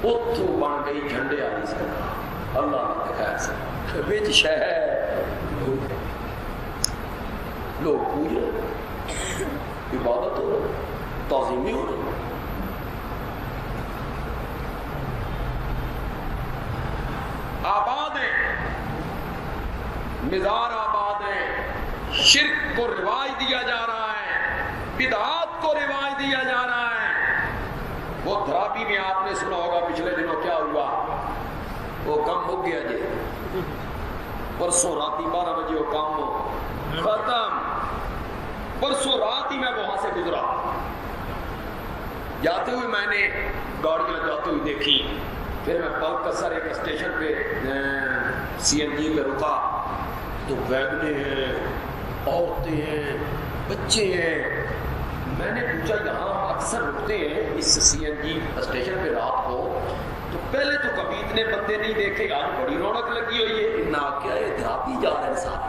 [SPEAKER 1] اتھو بن گئی جھنڈے والی سرکار۔ اللہ خیر سے بچ شہر لوگ پوج رہے، عبادت ہو رہی، تعظیمی ہو رہی، آباد ہیں، مزار آباد ہیں، شرک کو رواج دیا جا رہا ہے، بدعات کو رواج دیا جا رہا ہے. وہ دھرابی میں آپ نے سنا ہوگا پچھلے دنوں کیا ہوا, وہ کم ہو گیا جی, پرسوں رات 12 بجے وہ کام ختم. پرسوں رات ہی میں وہاں سے گزرا, جاتے ہوئے میں نے گاڑیاں جاتے ہوئے دیکھی. پھر میں پلکسر ایک اسٹیشن پہ سی این جی پہ رکا تو ویگنیں ہیں, عورتیں ہیں, بچے ہیں. میں نے پوچھا یہاں اکثر رکتے ہیں اس سی این جی اسٹیشن پہ رات کو, تو پہلے تو کبھی اتنے بندے نہیں دیکھے, آج بڑی رونق لگی ہوئی ہے. نہ کیا ہے دھرابی جا رہے ہیں صاحب,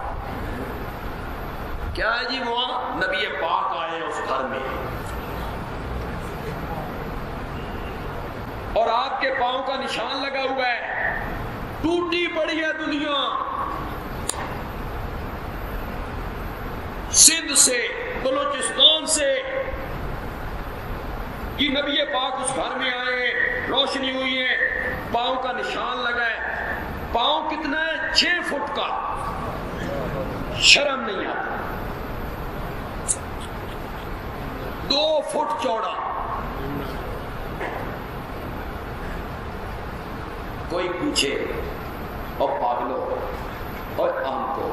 [SPEAKER 1] کیا ہے جی وہاں نبی پاک آئے ہیں اس گھر میں, اور آپ کے پاؤں کا نشان لگا ہوا ہے. ٹوٹی پڑی ہے دنیا, سندھ سے بلوچستان سے, یہ نبی پاک اس گھر میں آئے, روشنی ہوئی ہے, پاؤں کا نشان لگا ہے. پاؤں کتنا ہے؟ 6 فٹ کا. شرم نہیں آتی. 2 فٹ چوڑا. کوئی پوچھے اور پاگلو اور عام کو,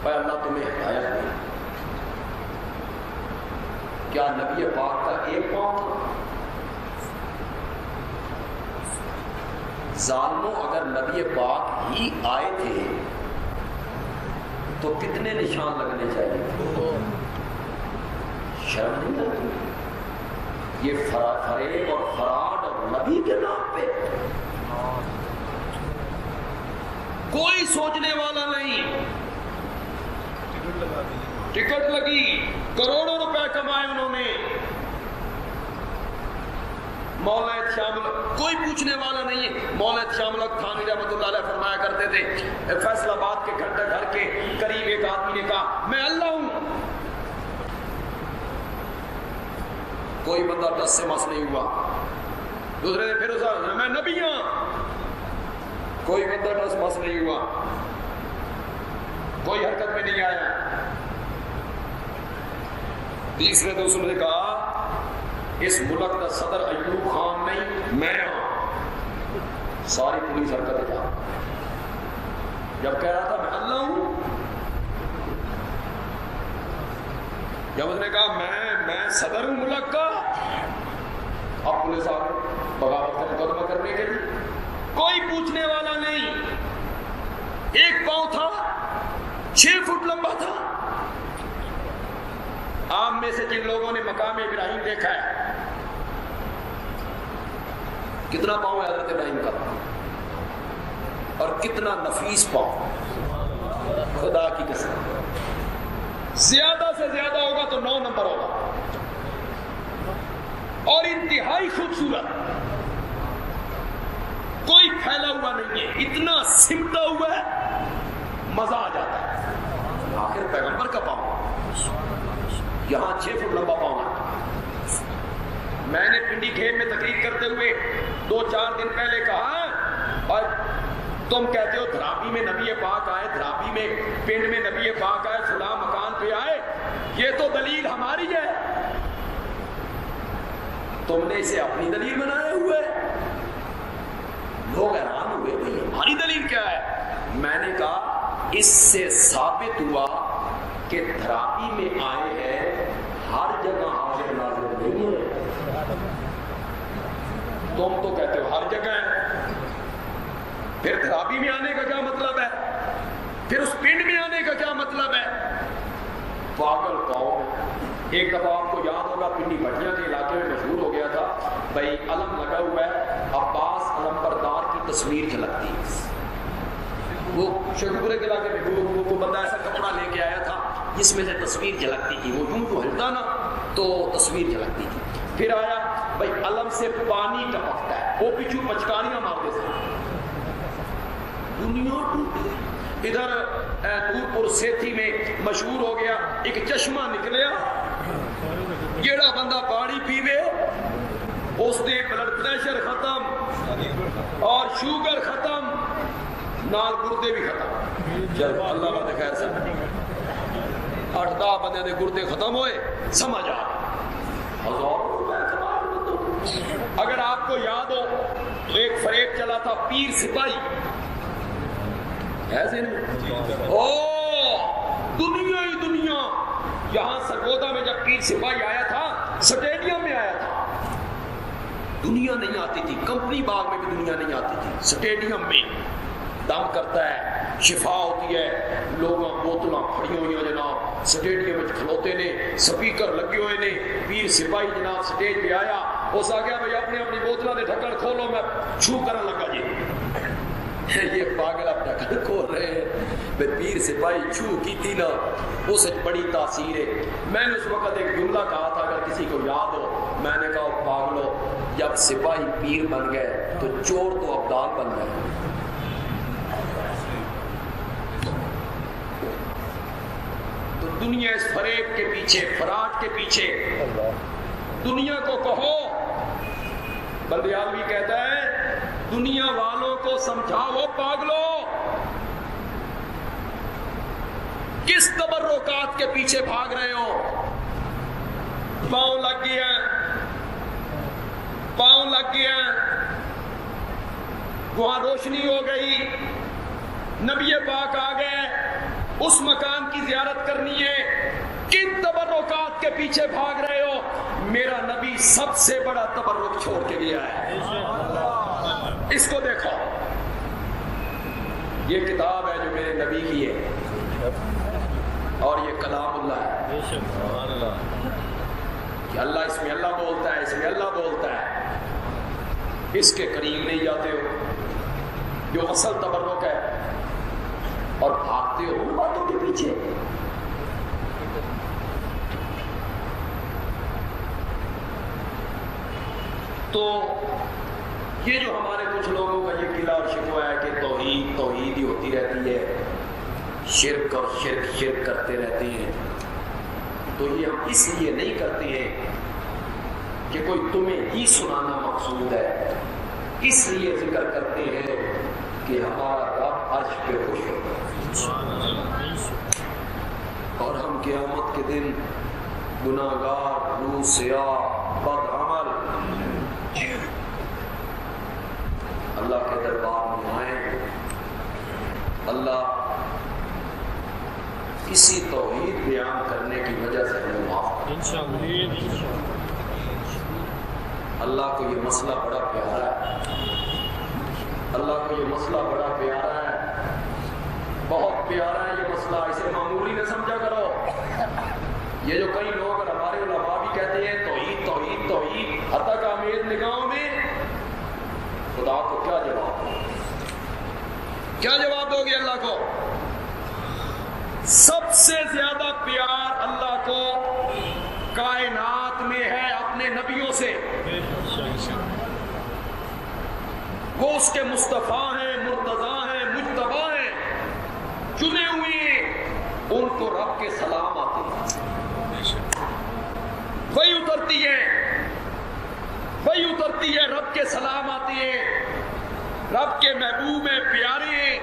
[SPEAKER 1] اے اللہ تمہیں ہدایت دی, کیا نبی پاک کا 1 پاؤں تھا؟ ظالموں, اگر نبی پاک ہی آئے تھے تو کتنے نشان لگنے چاہیے؟ شرم نہیں آتی؟ یہ فریب اور فراڈ اور نبی کے نام پہ کوئی سوچنے والا نہیں. ٹکٹ لگی, کروڑوں روپے کمائے انہوں نے. مولا شامل کوئی پوچھنے والا نہیں ہے. مولا شامل خان رحمۃ اللہ علیہ فرمایا کرتے تھے, فیصل آباد کے گھنٹہ گھر کے قریب ایک آدمی نے کہا میں اللہ ہوں. کوئی بندہ 10 سے مس نہیں ہوا. دوسرے نے پھر میں نبی ہوں. کوئی بندہ 10 مس نہیں ہوا. کوئی حرکت میں نہیں آیا. تیسرے دوسرے نے کہا اس ملک کا صدر ایوب خان نہیں, میں ہوں. ساری پولیس حرکت جا. جب کہہ رہا تھا میں اللہ ہوں, جب اس نے کہا میں صدر ہوں ملک کا, اب پولیس آ گئی بغاوت کا مقدمہ کرنے کے لیے. کوئی پوچھنے والا نہیں. 1 پاؤں تھا, 6 فٹ لمبا تھا. آپ میں سے جن لوگوں نے مقام ابراہیم دیکھا ہے, کتنا پاؤں ہے حضرت ابراہیم کا, اور کتنا نفیس پاؤں, خدا کی قسم. زیادہ سے زیادہ ہوگا تو 9 نمبر ہوگا, اور انتہائی خوبصورت. کوئی پھیلا ہوا نہیں ہے, اتنا سمٹا ہوا ہے مزہ آ جاتا ہے. آخر پیغمبر کا پاؤں, یہاں 6 فٹ لمبا پاؤں ہے. میں نے پنڈی کھیت میں تقریر کرتے ہوئے 2-4 دن پہلے کہا, اور تم کہتے ہو دھرابی میں نبی پاک آئے, دھرابی میں پنڈ میں نبی پاک آئے, فلاں مکان پہ آئے, یہ تو دلیل ہماری ہے. تم نے اسے اپنی دلیل بنائے ہوئے. لوگ حیران ہوئے بھئی ہماری دلیل کیا ہے. میں نے کہا اس سے ثابت ہوا کہ دھرابی میں آئے ہیں, ہر جگہ حاضر ناظر نہیں ہے. تم تو کہتے ہو ہر جگہ ہے, پھر دھرابی میں آنے کا کیا مطلب ہے, پھر اس پنڈ میں آنے کا کیا مطلب ہے؟ پاگل قوم. ایک دفعہ آپ کو یاد ہوگا پنڈی بھٹیاں کے علاقے میں مشہور ہو گیا تھا بھائی علم لگا ہوا ہے, عباس علم بردار کی تصویر جھلکتی. وہ شیخوپورے کے علاقے میں وہ بندہ ایسا کپڑا لے کے آیا تھا جس میں سے تصویر جھلکتی تھی. وہ یوں تو ہلتا نا تو تصویر جھلکتی تھی. پھر آیا بھائی علم سے پانی ٹپکتا ہے, وہ پیچھو پچکاریاں مارتے تھے. دنیا ٹوٹی. ادھر نورپور سیتھی میں مشہور ہو گیا, ایک چشمہ نکلیا, جیڑا بندہ پانی پیوے اس نے بلڈ پریشر ختم اور شوگر ختم, نال گردے بھی ختم. چل اللہ بات خیر سے 8-10 بندے دے گردے ختم ہوئے, سمجھ آ ہزاروں روپے کمائے. اگر آپ کو یاد ہو تو ایک فریب چلا تھا پیر سپاہی. ایسے نہیں او دنیا ہی دنیا. یہاں سرگودا میں جب پیر سپاہی آیا تھا سٹیڈیم میں آیا تھا. دنیا نہیں آتی تھی, کمپنی باغ میں بھی دنیا نہیں آتی تھی. سٹیڈیم میں دم کرتا ہے, شفا ہوتی ہے, لوگاں بوتلاں کھڑی ہوئی ہیں جناب سٹیڈیم میں کھلوتے نے, سپیکر لگے ہوئے نے. پیر سپاہی جناب سٹیج پہ آیا, اس آ گیا بھائی اپنی اپنی بوتلاں دے ڈھکن کھولو, میں چھو کرن لگا جی. یہ پاگل اب ڈھکن کھول رہے ہیں. پیر سپاہی چھو کی تھی نا, اس بڑی تاثیر ہے. میں نے اس وقت ایک جملہ کہا تھا, اگر کسی کو یاد ہو, میں نے کہا پاگلو جب سپاہی پیر بن گئے تو چور تو ابدال بن گئے. تو دنیا اس فریب کے پیچھے, فراڈ کے پیچھے, دنیا کو کہو. بلدیالوی کہتا ہے دنیا والوں کو سمجھاؤ پاگلو, کس تبرکات کے پیچھے بھاگ رہے ہو. پاؤں لگ گیا, پاؤں لگ گیا, وہاں روشنی ہو گئی, نبی پاک آ گئے, اس مکان کی زیارت کرنی ہے. کن تبرکات کے پیچھے بھاگ رہے ہو؟ میرا نبی سب سے بڑا تبرک چھوڑ کے گیا ہے. اس کو دیکھو, یہ کتاب ہے جو میرے نبی کی ہے اور یہ کلام اللہ ہے. کہ اللہ اس میں اللہ بولتا ہے, اس میں اللہ بولتا ہے. اس کے قریب نہیں جاتے ہو جو اصل تبرک ہے, اور بھاگتے ہو ان باتوں کے پیچھے. تو یہ جو ہمارے کچھ لوگوں کا یہ گلہ اور شکوہ ہے کہ توحید توحید ہی ہوتی رہتی ہے, شرک اور شرک شرک کرتے رہتے ہیں, تو یہ ہم اس لیے نہیں کرتے ہیں کہ کوئی تمہیں ہی سنانا مقصود ہے, اس لیے ذکر کرتے ہیں کہ ہمارا رب عرش پہ خوش ہوتا ہے اور ہم قیامت کے دن گناہگار, روح سیاہ, بد عمل اللہ کے دربار میں آئیں. اللہ کسی توحید بیان کرنے کی وجہ سے ہمیں معاف کرے. اللہ کو یہ مسئلہ بڑا پیارا ہے, اللہ کو یہ مسئلہ بڑا پیارا ہے, بہت پیارا ہے یہ مسئلہ. اسے معمولی نہ سمجھا کرو. یہ جو کئی لوگ اور ہمارے علماء بھی کہتے ہیں توحید توحید توحید, حتیٰ کہ میری نگاہوں میں خدا کو کیا جواب دو, کیا جواب دو گے اللہ کو؟ سب سے زیادہ پیار اللہ کو کائنات میں ہے اپنے نبیوں سے. وہ اس کے مصطفیٰ ہیں, مرتضیٰ ہیں, مجتبیٰ ہیں, چنے ہوئے. ان کو رب کے سلام آتے ہیں, وہی اترتی ہے, وہی اترتی ہے, رب کے سلام آتی ہے. رب کے محبوب ہیں, پیارے ہیں,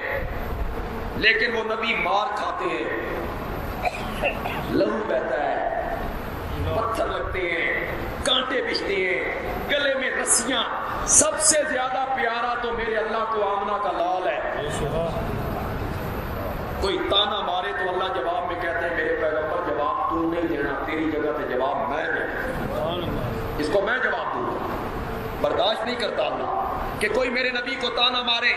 [SPEAKER 1] لیکن وہ نبی مار کھاتے ہیں, لہو بہتا ہے, پتھر لگتے ہیں, کانٹے بچھتے ہیں, گلے میں رسیاں. سب سے زیادہ پیارا تو میرے اللہ کو آمنہ کا لال ہے. کوئی تانا مارے تو اللہ جواب میں کہتے ہیں میرے پیغمبر جواب تو نہیں دینا, تیری جگہ پہ جواب میں دینا, اس کو میں جواب دوں گا. برداشت نہیں کرتا اللہ کہ کوئی میرے نبی کو تانا مارے.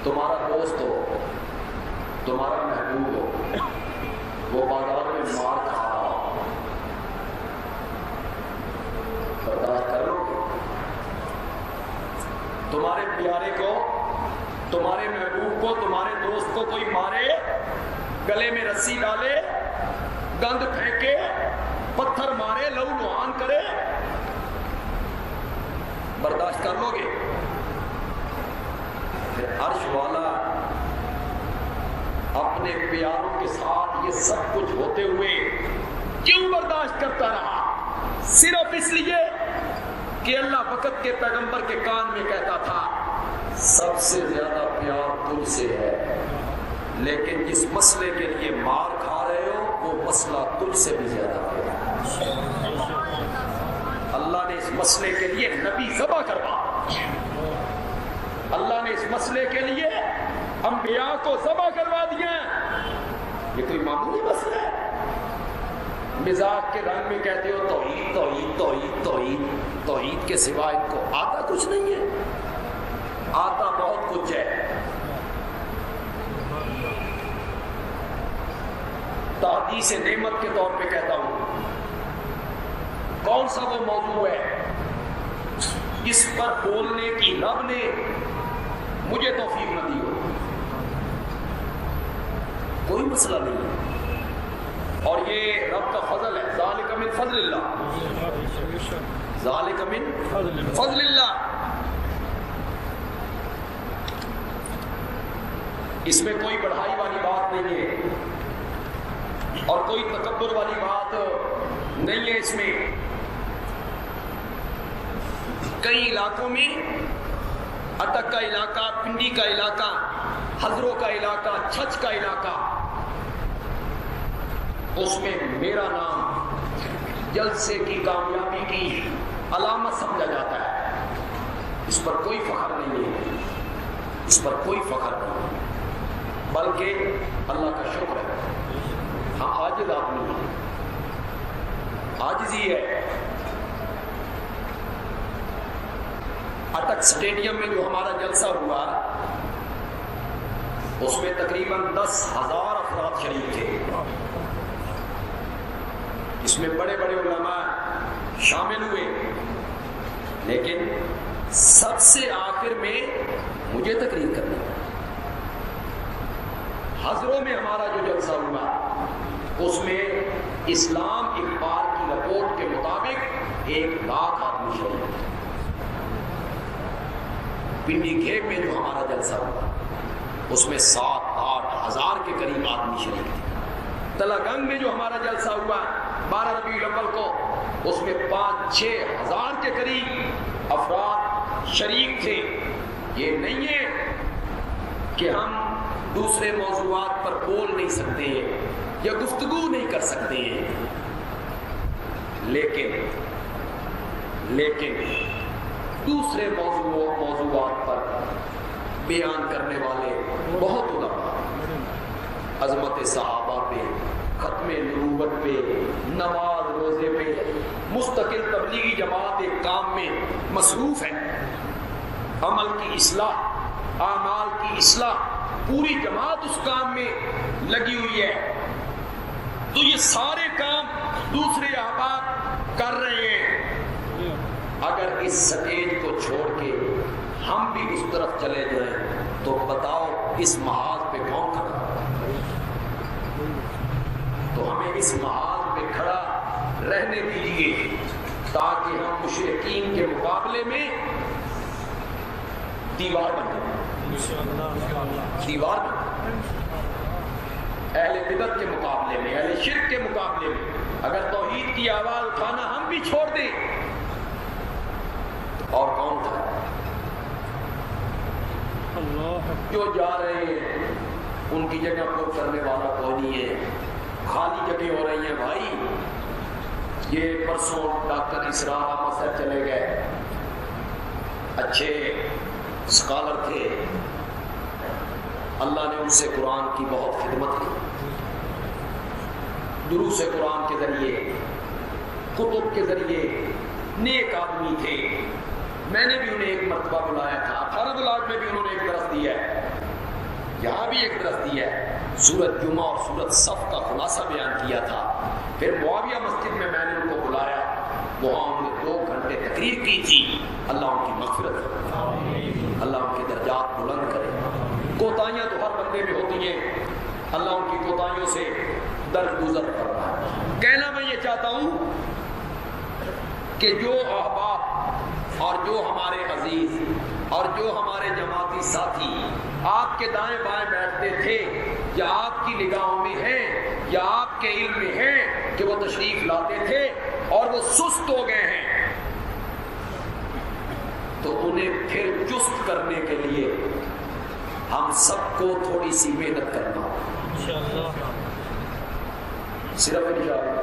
[SPEAKER 1] تمہارا دوست ہو, تمہارا محبوب ہو, وہ بازار میں مار کھا رہا ہو, برداشت کر لو گے؟ تمہارے پیارے کو, تمہارے محبوب کو, تمہارے دوست کو کوئی مارے, گلے میں رسی ڈالے, گند پھینکے, پتھر مارے, لہو لہان کرے, برداشت کر لو گے؟ عرش والا اپنے پیاروں کے ساتھ یہ سب کچھ ہوتے ہوئے کیوں برداشت کرتا رہا؟ صرف اس لیے کہ اللہ وقت کے پیغمبر کے کان میں کہتا تھا سب سے زیادہ پیار تجھ سے ہے, لیکن جس مسئلے کے لیے مار کھا رہے ہو وہ مسئلہ تجھ سے بھی زیادہ ہے۔ اللہ نے اس مسئلے کے لیے نبی ذبح کروا، اللہ نے اس مسئلے کے لیے انبیاء کو ذبح کروا دیا۔ یہ کوئی معمولی مسئلہ ہے؟ مزاج کے رنگ میں کہتے ہو توحید توحید توحید توحید، توحید کے سوا ان کو آتا کچھ نہیں ہے؟ آتا بہت کچھ ہے۔ تحدیث نعمت کے طور پہ کہتا ہوں، کون سا وہ موضوع ہے اس پر بولنے کی رب نے مجھے توفیق نہ دی ہو؟ کوئی مسئلہ نہیں ہے، اور یہ رب کا فضل ہے۔ ذالک من فضل اللہ، ذالک من فضل اللہ۔ اس میں کوئی بڑھائی والی بات نہیں ہے اور کوئی تکبر والی بات نہیں ہے۔ اس میں کئی علاقوں میں، اٹک کا علاقہ، پنڈی کا علاقہ، ہزروں کا علاقہ، چھچ کا علاقہ، اس میں میرا نام جلسے کی کامیابی کی علامت سمجھا جاتا ہے۔ اس پر کوئی فخر نہیں ہے، اس پر کوئی فخر نہیں ہے، بلکہ اللہ کا شکر ہے۔ ہم عاجز آدمی ہیں، عاجزی ہے۔ اٹک سٹیڈیم میں جو ہمارا جلسہ ہوا اس میں تقریباً 10,000 افراد شریک تھے، اس میں بڑے بڑے علماء شامل ہوئے، لیکن سب سے آخر میں مجھے تقریر کرنی ہے۔ ہزروں میں ہمارا جو جلسہ ہوا اس میں اسلام اخبار کی رپورٹ کے مطابق 1,00,000 آدمی شریک تھے۔ پنڈی گھیب میں جو ہمارا جلسہ ہوا اس میں 7-8 ہزار کے قریب آدمی شریک تھے۔ تلا گنگ میں جو ہمارا جلسہ ہوا 12 ربیع الاول کو اس میں 5-6 ہزار کے قریب افراد شریک تھے۔ یہ نہیں ہے کہ ہم دوسرے موضوعات پر بول نہیں سکتے یا گفتگو نہیں کر سکتے ہیں، لیکن دوسرے موضوعات پر بیان کرنے والے بہت علماء، عظمت صحابہ پہ، ختم نبوت پہ، نماز روزے پہ، مستقل تبلیغی جماعت ایک کام میں مصروف ہے، عمل کی اصلاح، اعمال کی اصلاح، پوری جماعت اس کام میں لگی ہوئی ہے۔ تو یہ سارے کام دوسرے احباب کر رہے ہیں، اگر اس سٹیج کو چھوڑ کے ہم بھی اس طرف چلے جائیں تو بتاؤ اس محاذ پہ کون کھڑا؟ تو ہمیں اس محاذ پہ کھڑا رہنے دیجیے تاکہ ہم مشرکین کے مقابلے میں دیوار بن جائیں، دیوار بن جائیں۔ اہل بدعت کے مقابلے میں، اہل شرک کے مقابلے میں اگر توحید کی آواز اٹھانا ہم بھی چھوڑ دیں اور کون تھا؟ جو جا رہے ہیں ان کی جگہ پر کرنے والا کوئی نہیں ہے، خالی جگہ ہو رہی ہیں۔ بھائی یہ پرسوں ڈاکٹر اسرار احمد صاحب چلے گئے، اچھے اسکالر تھے، اللہ نے ان سے قرآن کی بہت خدمت کی، دروس قرآن کے ذریعے، کتب کے ذریعے نیک آدمی تھے۔ میں نے بھی انہیں ایک مرتبہ بلایا تھا، 18 بلاک میں بھی انہوں نے ایک درس دیا ہے، یہاں بھی ایک درس دیا ہے، سورۃ جمعہ اور سورۃ صف کا خلاصہ بیان کیا تھا۔ پھر معاویہ مسجد میں نے ان کو بلایا، وہاں انہوں نے 2 گھنٹے تقریر کی تھی۔ اللہ ان کی مغفرت کرے، اللہ ان کے درجات بلند کرے۔ کوتاہیاں تو ہر بندے میں ہوتی ہیں، اللہ ان کی کوتاہیوں سے درگزر فرمائے۔ کہنا میں یہ چاہتا ہوں کہ جو احباب اور جو ہمارے عزیز اور جو ہمارے جماعتی ساتھی آپ کے دائیں بائیں بیٹھتے تھے یا آپ کی نگاہوں میں ہیں یا آپ کے علم میں ہیں کہ وہ تشریف لاتے تھے اور وہ سست ہو گئے ہیں، تو انہیں پھر چست کرنے کے لیے ہم سب کو تھوڑی سی محنت کرنا ہوگا۔ صرف انشاءاللہ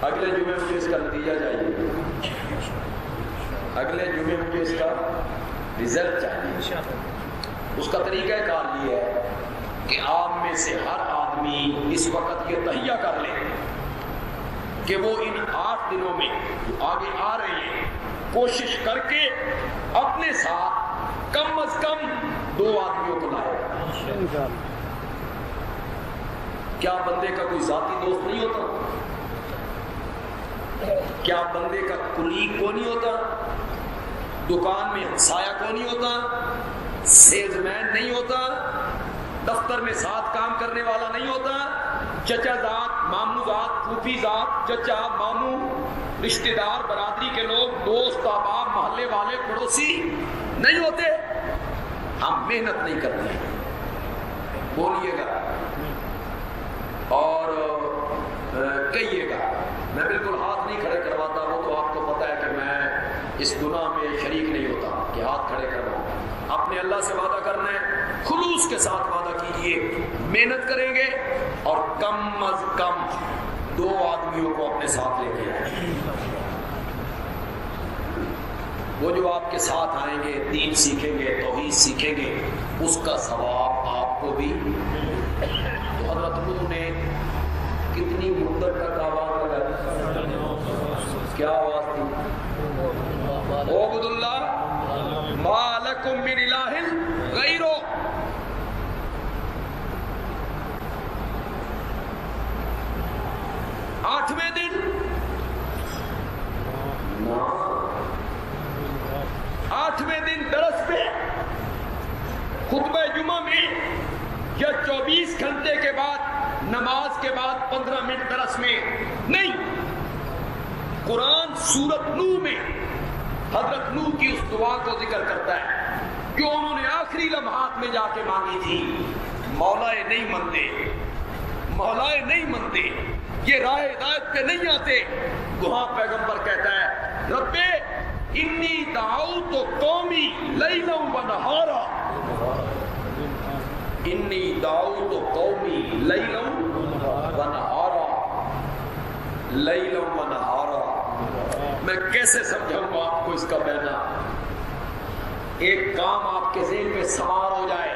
[SPEAKER 1] اگلے جمعے مجھے اس کا نتیجہ چاہیے، اگلے جمعے مجھے اس کا رزلٹ چاہیے۔ اس کا طریقہ کار یہ ہے کہ آپ میں سے ہر آدمی اس وقت یہ تہیہ کر لے کہ وہ ان 8 دنوں میں جو آگے آ رہے ہیں کوشش کر کے اپنے ساتھ کم از کم 2 آدمیوں کو لائے۔ کیا بندے کا کوئی ذاتی دوست نہیں ہوتا؟ کیا بندے کا کلیگ کو نہیں ہوتا؟ دکان میں ہمسایہ کو نہیں ہوتا؟ سیلز مین نہیں ہوتا؟ دفتر میں ساتھ کام کرنے والا نہیں ہوتا؟ چچا ذات، ماموں ذات، پھوپھی ذات، چچا، ماموں، رشتہ دار، برادری کے لوگ، دوست، احباب، محلے والے، پڑوسی نہیں ہوتے؟ ہم محنت نہیں کرتے، بولیے گا اور کہیے گا۔ میں بالکل ہاتھ نہیں کھڑے کرواتا، وہ تو آپ کو پتہ ہے کہ میں اس گناہ میں شریک نہیں ہوتا کہ ہاتھ کھڑے کرواؤں۔ اپنے اللہ سے وعدہ کرنا ہے، خلوص کے ساتھ وعدہ کیجئے، محنت کریں گے اور کم از کم 2 آدمیوں کو اپنے ساتھ لے کے آئیں۔ وہ جو آپ کے ساتھ آئیں گے، دین سیکھیں گے، توحید سیکھیں گے، اس کا ثواب آپ کو بھی۔ تو حضرت نوح نے کتنی مدت تک آواز لگائی؟ کیا آواز تھی؟ اعبدوا اللہ ما لکم من الہ غیرہ۔ آٹھویں دن درس پہ، خطبہ جمعہ میں، یا 24 گھنٹے کے بعد نماز کے بعد 15 منٹ درس میں نہیں، قرآن سورت نوح میں حضرت نوح کی اس دعا کو ذکر کرتا ہے جو انہوں نے آخری لمحات میں جا کے مانگی تھی۔ مولائے نہیں منتے، مولائے نہیں منتے، یہ راہ ہدایت پہ نہیں آتے۔ وہاں پیغمبر کہتا ہے رب انی دعوت قومی لیلا و نہارا، انی دعوت قومی لیلا و نہارا، لیلا و نہارا۔ میں کیسے سمجھاؤں آپ کو اس کا بیان؟ ایک کام آپ کے ذہن میں سوار ہو جائے،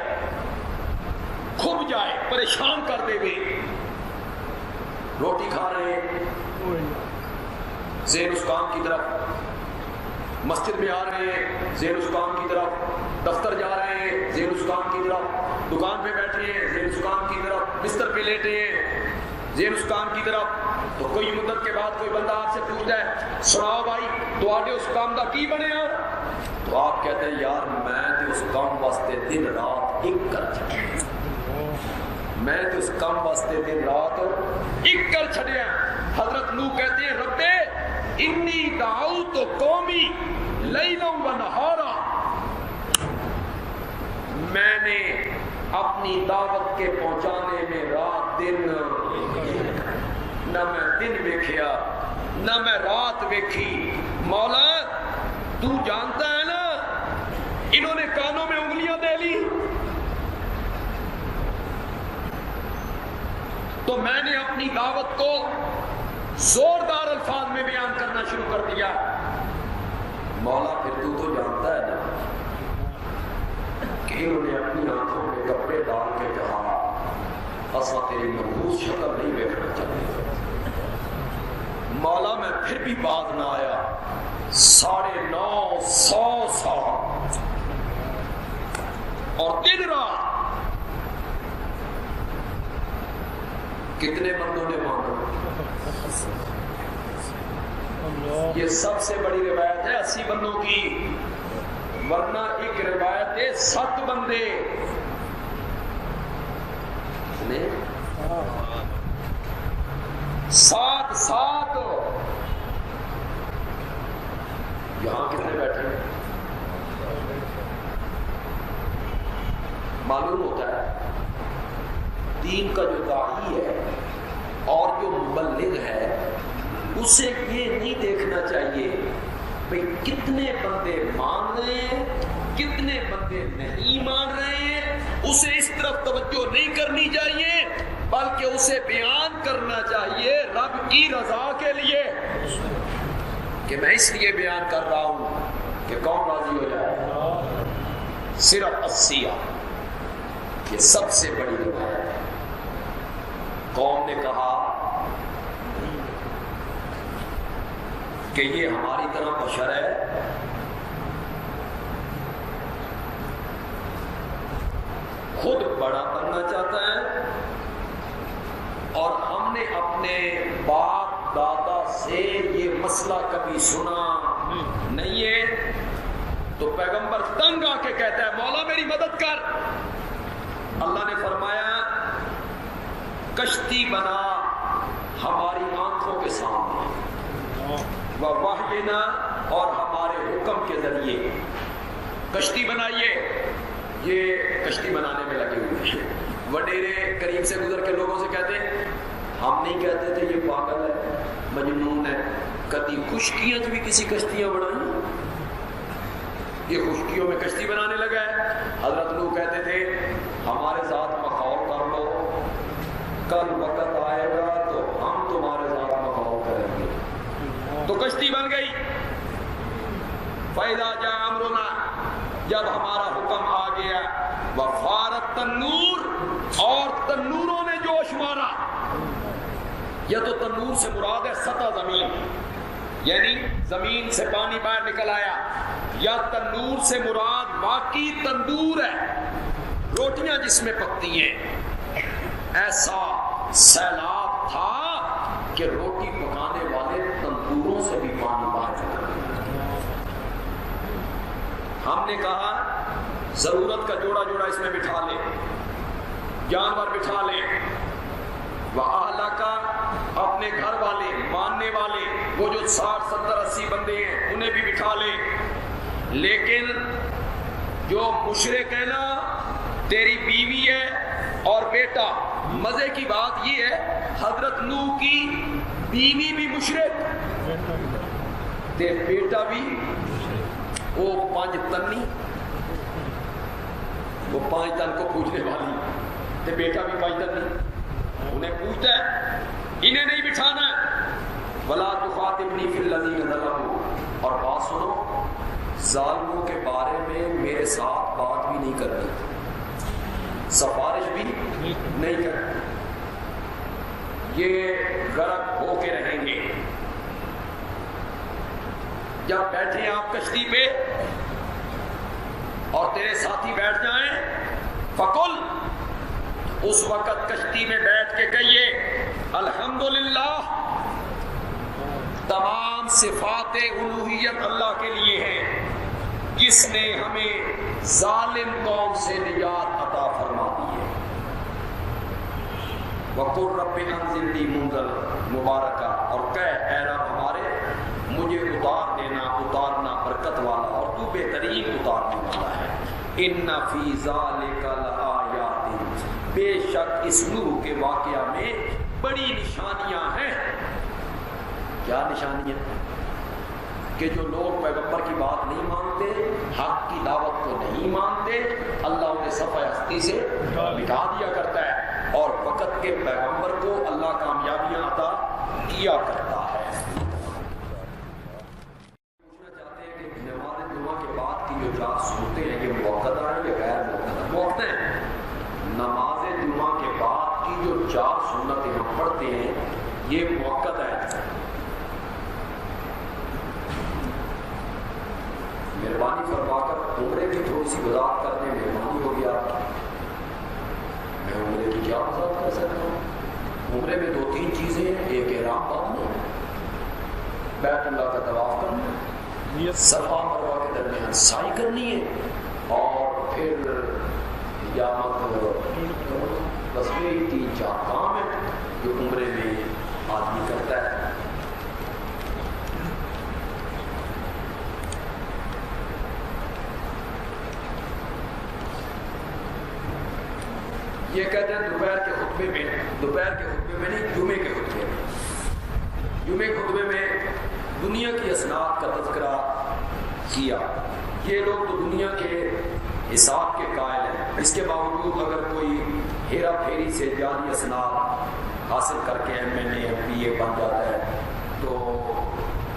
[SPEAKER 1] کھب جائے، پریشان کر دے گے۔ روٹی کھا رہے ہیں، ذہن اس کام کی طرف، مسجد میں آ رہے ہیں، ذہن اس کام کی طرف، دفتر جا رہے ہیں، ذہن اس کام کی طرف، دکان پہ بیٹھے ہیں، ذہن اس کام کی طرف، بستر پہ لیٹے ہیں، ذہن اس کام کی طرف۔ تو کوئی مدت کے بعد کوئی بندہ آپ سے پوچھتا ہے سناؤ بھائی تو آگے اس کام کا کی بنے ہو؟ تو آپ کہتے ہیں یار میں تو اس کام واسطے دن رات ایک کر چھڑیا، میں تو اس کام واسطے دن رات ایک کر چھڑیا۔ حضرت نوح کہتے ہیں رب انی دعوت قومی لیلا و نہارا، میں نے اپنی دعوت کے پہنچانے میں رات دن، نہ میں دن ویکھیا نہ میں رات ویکھی۔ مولا تو جانتا ہے نا انہوں نے کانوں میں انگلیاں دے لی، تو میں نے اپنی دعوت کو زوردار الفاظ میں بیان کرنا شروع کر دیا۔ مولا پھر تو جانتا ہے نا کہ انہوں نے اپنی آنکھوں میں کپڑے ڈال کے کہا اسا تیری محبوس شکل نہیں دیکھنا چاہتے۔ مولا میں پھر بھی بات نہ آیا، 950 سال اور دن رات کتنے بندوں نے مانگا؟ یہ سب سے بڑی روایت ہے 80 بندوں کی، ورنہ ایک روایت ہے 7 بندے نے 7 یہاں کتنے بیٹھے ہیں؟ معلوم ہوتا ہے دین کا جو داعی ہے اور جو مبلغ ہے اسے یہ نہیں دیکھنا چاہیے بھئی کتنے بندے مان رہے ہیں کتنے بندے نہیں مان رہے ہیں، اسے اس طرف توجہ نہیں کرنی چاہیے بلکہ اسے بیان کرنا چاہیے رب کی رضا کے لیے، کہ میں اس لیے بیان کر رہا ہوں کہ کون راضی ہو جائے۔ صرف 80 یہ سب سے بڑی روایت ہے۔ قوم نے کہا کہ یہ ہماری طرح بشر ہے، خود بڑا بننا چاہتا ہے، اور ہم نے اپنے باپ دادا سے یہ مسئلہ کبھی سنا نہیں ہے۔ تو پیغمبر تنگ آ کے کہتا ہے مولا میری مدد کر۔ اللہ نے فرمایا کشتی بنا ہماری آنکھوں کے سامنے، وَوَحْيِنَا، اور ہمارے حکم کے ذریعے کشتی بنائیے۔ یہ کشتی بنانے میں لگے ہوئے ہیں۔ وڈیرے قریب سے گزر کے لوگوں سے کہتے ہیں ہم نہیں کہتے تھے یہ پاگل ہے، مجنون ہے، کبھی خشکیاں بھی کسی کشتیاں بنائیں، یہ خشکیوں میں کشتی بنانے لگا ہے۔ حضرت نوح کہتے تھے ہمارے ساتھ مخاؤ کر لو، کل وقت آئے گا تو ہم تمہارے ساتھ مخاؤ کریں گے۔ تو کشتی بن گئی۔ فَإِذَا جَاءَ أَمْرُنَا، جب ہمارا حکم آ گیا، وَفَارَتِ التَّنُّورُ، اور تنوروں نے جوش مارا۔ یا تو تنور سے مراد ہے سطح زمین، یعنی زمین سے پانی باہر نکل آیا، یا تنور سے مراد واقعی تندور ہے، روٹیاں جس میں پکتی ہیں۔ ایسا سیلاب تھا کہ روٹی پکانے والے تندوروں سے بھی پانی باہر نکل گیا۔ ہم نے کہا ضرورت کا جوڑا جوڑا اس میں بٹھا لے، جانور بٹھا لے، وَأَهْلَكَ، اپنے گھر والے ماننے والے وہ جو 60 70 80 بندے ہیں انہیں بھی بٹھا لے، لیکن جو مشرک ہے نا، تیری بیوی ہے اور بیٹا۔ مزے کی بات یہ ہے حضرت نوح کی بیوی بھی مشرک تے بیٹا بھی، وہ 5 تنی، وہ 5 تن کو پوچھنے والی، تے بیٹا بھی 5 تنی، انہیں پوچھتا ہے انہیں نہیں بٹھانا ہے۔ وَلَا تُخَاطِبْنِي فِي الَّذِينَ ظَلَمُوا، اور بات سنو ظالموں کے بارے میں میرے ساتھ بات بھی نہیں کرنی، سفارش بھی نہیں کرنی، یہ غرق ہو کے رہیں گے۔ جب بیٹھے آپ کشتی پہ اور تیرے ساتھی بیٹھ جائیں، فَقُلْ، اس وقت کشتی میں بیٹھ کے کہیے الحمدللہ، تمام صفات الوہیت اللہ کے لیے ہیں، جس نے ہمیں ظالم قوم سے نجات عطا فرما دی ہے۔ وَقُلْ رَبِّ أَنزِلْنِي مُنزَلًا مُبَارَكًا، اور کہہ اے رب ہمارے مجھے اتار دینا، اتارنا برکت والا، اور تو بہترین اتارنے والا ہے۔ إِنَّ فِي ذَلِكَ لَآيَاتٍ، بے شک اس نوح کے واقعہ میں بڑی نشانیاں ہیں۔ کیا نشانیاں؟ کہ جو لوگ پیغمبر کی بات نہیں مانتے، حق کی دعوت کو نہیں مانتے، اللہ انہیں صفحہ ہستی سے مٹا دیا کرتا ہے، اور وقت کے پیغمبر کو اللہ کامیابیاں عطا کیا کرتا ہے۔ پوچھنا چاہتے ہیں کہ نماز جمعہ کے بعد کی جو 4 سنتیں ہیں یہ موقع ہیں یا غیر موقع؟ موقع ہیں۔ نماز جمعہ کے بعد کی جو 4 سنتیں ہم پڑھتے ہیں یہ موقع ہے۔ مہربانی فرما کر عمرے کی تھوڑی سی وضاحت کرنے میں مہربانی ہوگی آپ کی۔ میں عمرے کی کیا وضاحت کر سکتا ہوں؟ عمرے میں 2-3 چیزیں ہیں، ایک احرام باندھنا، بیت اللہ کا طواف کرنا، صفا مروہ کے درمیان سعی کرنی ہے، اور پھر بس یہی 3-4 کام ہیں جو عمرے میں آدمی کرتا ہے۔ یہ کہتے ہیں دوپہر کے خطبے میں نہیں، جمعے کے خطبے میں، جمعے کے خطبے میں دنیا کی اسناد کا تذکرہ کیا۔ یہ لوگ تو دنیا کے حساب کے قائل ہیں، اس کے باوجود اگر کوئی ہیرا پھیری سے جعلی اسناد حاصل کر کے MA MPA بن جاتا ہے تو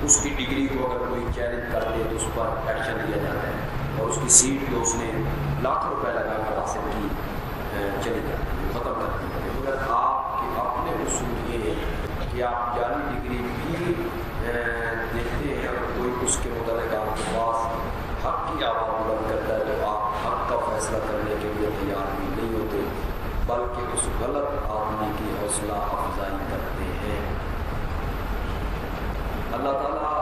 [SPEAKER 1] اس کی ڈگری کو اگر کوئی چیلنج کر دے تو اس پر ایکشن لیا جاتا ہے اور اس کی سیٹ جو اس نے لاکھ روپے لگا کر حاصل کی چلی جاتی ہے، ختم کر دی ہے۔ مگر آپ کے اپنے اصول یہ ہے کہ آپ جعلی ڈگری بھی دیکھتے ہیں، اگر کوئی اس کے متعلق آپ کے پاس حق کی آواز بلند کرتا ہے تو آپ حق کا فیصلہ کرنے کے لیے تیار بھی نہیں ہوتے بلکہ اس غلط آدمی کی حوصلہ افزائی کرتے ہیں۔ اللہ تعالیٰ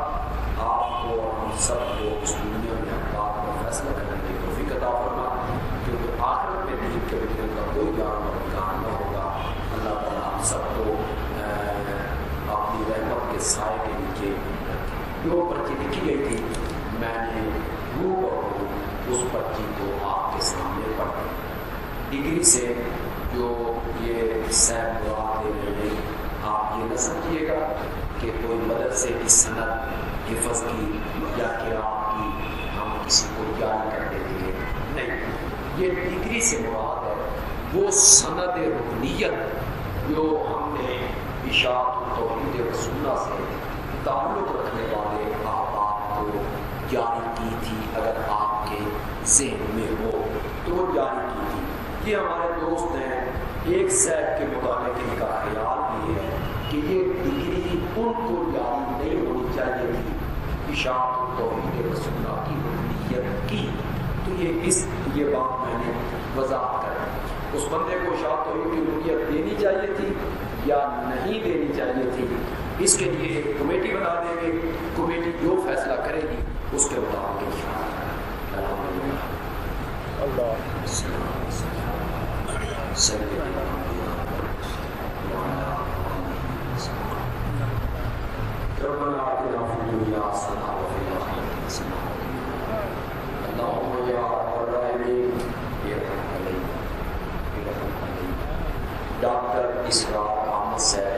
[SPEAKER 1] آپ کو اور ہم سب کو اس دنیا میں بات کا فیصلہ کرنے کی توفیق عطا فرمائے، کیونکہ آخرت میں دین کے بغیر کا کوئی جان اور امکان نہ ہوگا۔ اللہ تعالیٰ ہم سب کو اپنی رحمت کے سائے کے نیچے جو پرچی لکھی گئی تھی میں نے روح اور اس پرچی کو آپ کے سامنے پڑھ دی۔ ڈگری سے جو یہ سیب مراد دے رہے ہیں، آپ یہ نہ سمجھیے گا کہ کوئی مدرسے کی سند حفظ کی یا قراءت کی ہم کسی کو جاری کر دیتے ہیں، نہیں، یہ ڈگری سے مراد ہے وہ سند رکنیت جو ہم نے اشاعت و توحید رسولہ سے تعلق رکھنے والے احباب کو جاری کی تھی، اگر آپ کے ذہن میں ہو تو جاری کی تھی۔ یہ ہمارے دوست ہیں، ایک صاحب کے متعلق ان کا خیال یہ ہے کہ یہ ڈگری ان کو جاری نہیں ہونی چاہیے تھی اشاعت و توحید رسولہ کی رکنیت کی، تو یہ بات میں نے وضاحت کر اس بندے کو اشاعت و توحید کی رکنیت دینی چاہیے تھی یا نہیں دینی چاہیے تھی، اس کے لیے ایک کمیٹی بنا دیں گے، کمیٹی جو فیصلہ کرے گی اس کے مطابق ربنا آتنا في الدنيا حسنة وفي الآخرة حسنة اللهم يا أرحم الراحمين ارحم علينا ڈاکٹر اسرار احمد صاحب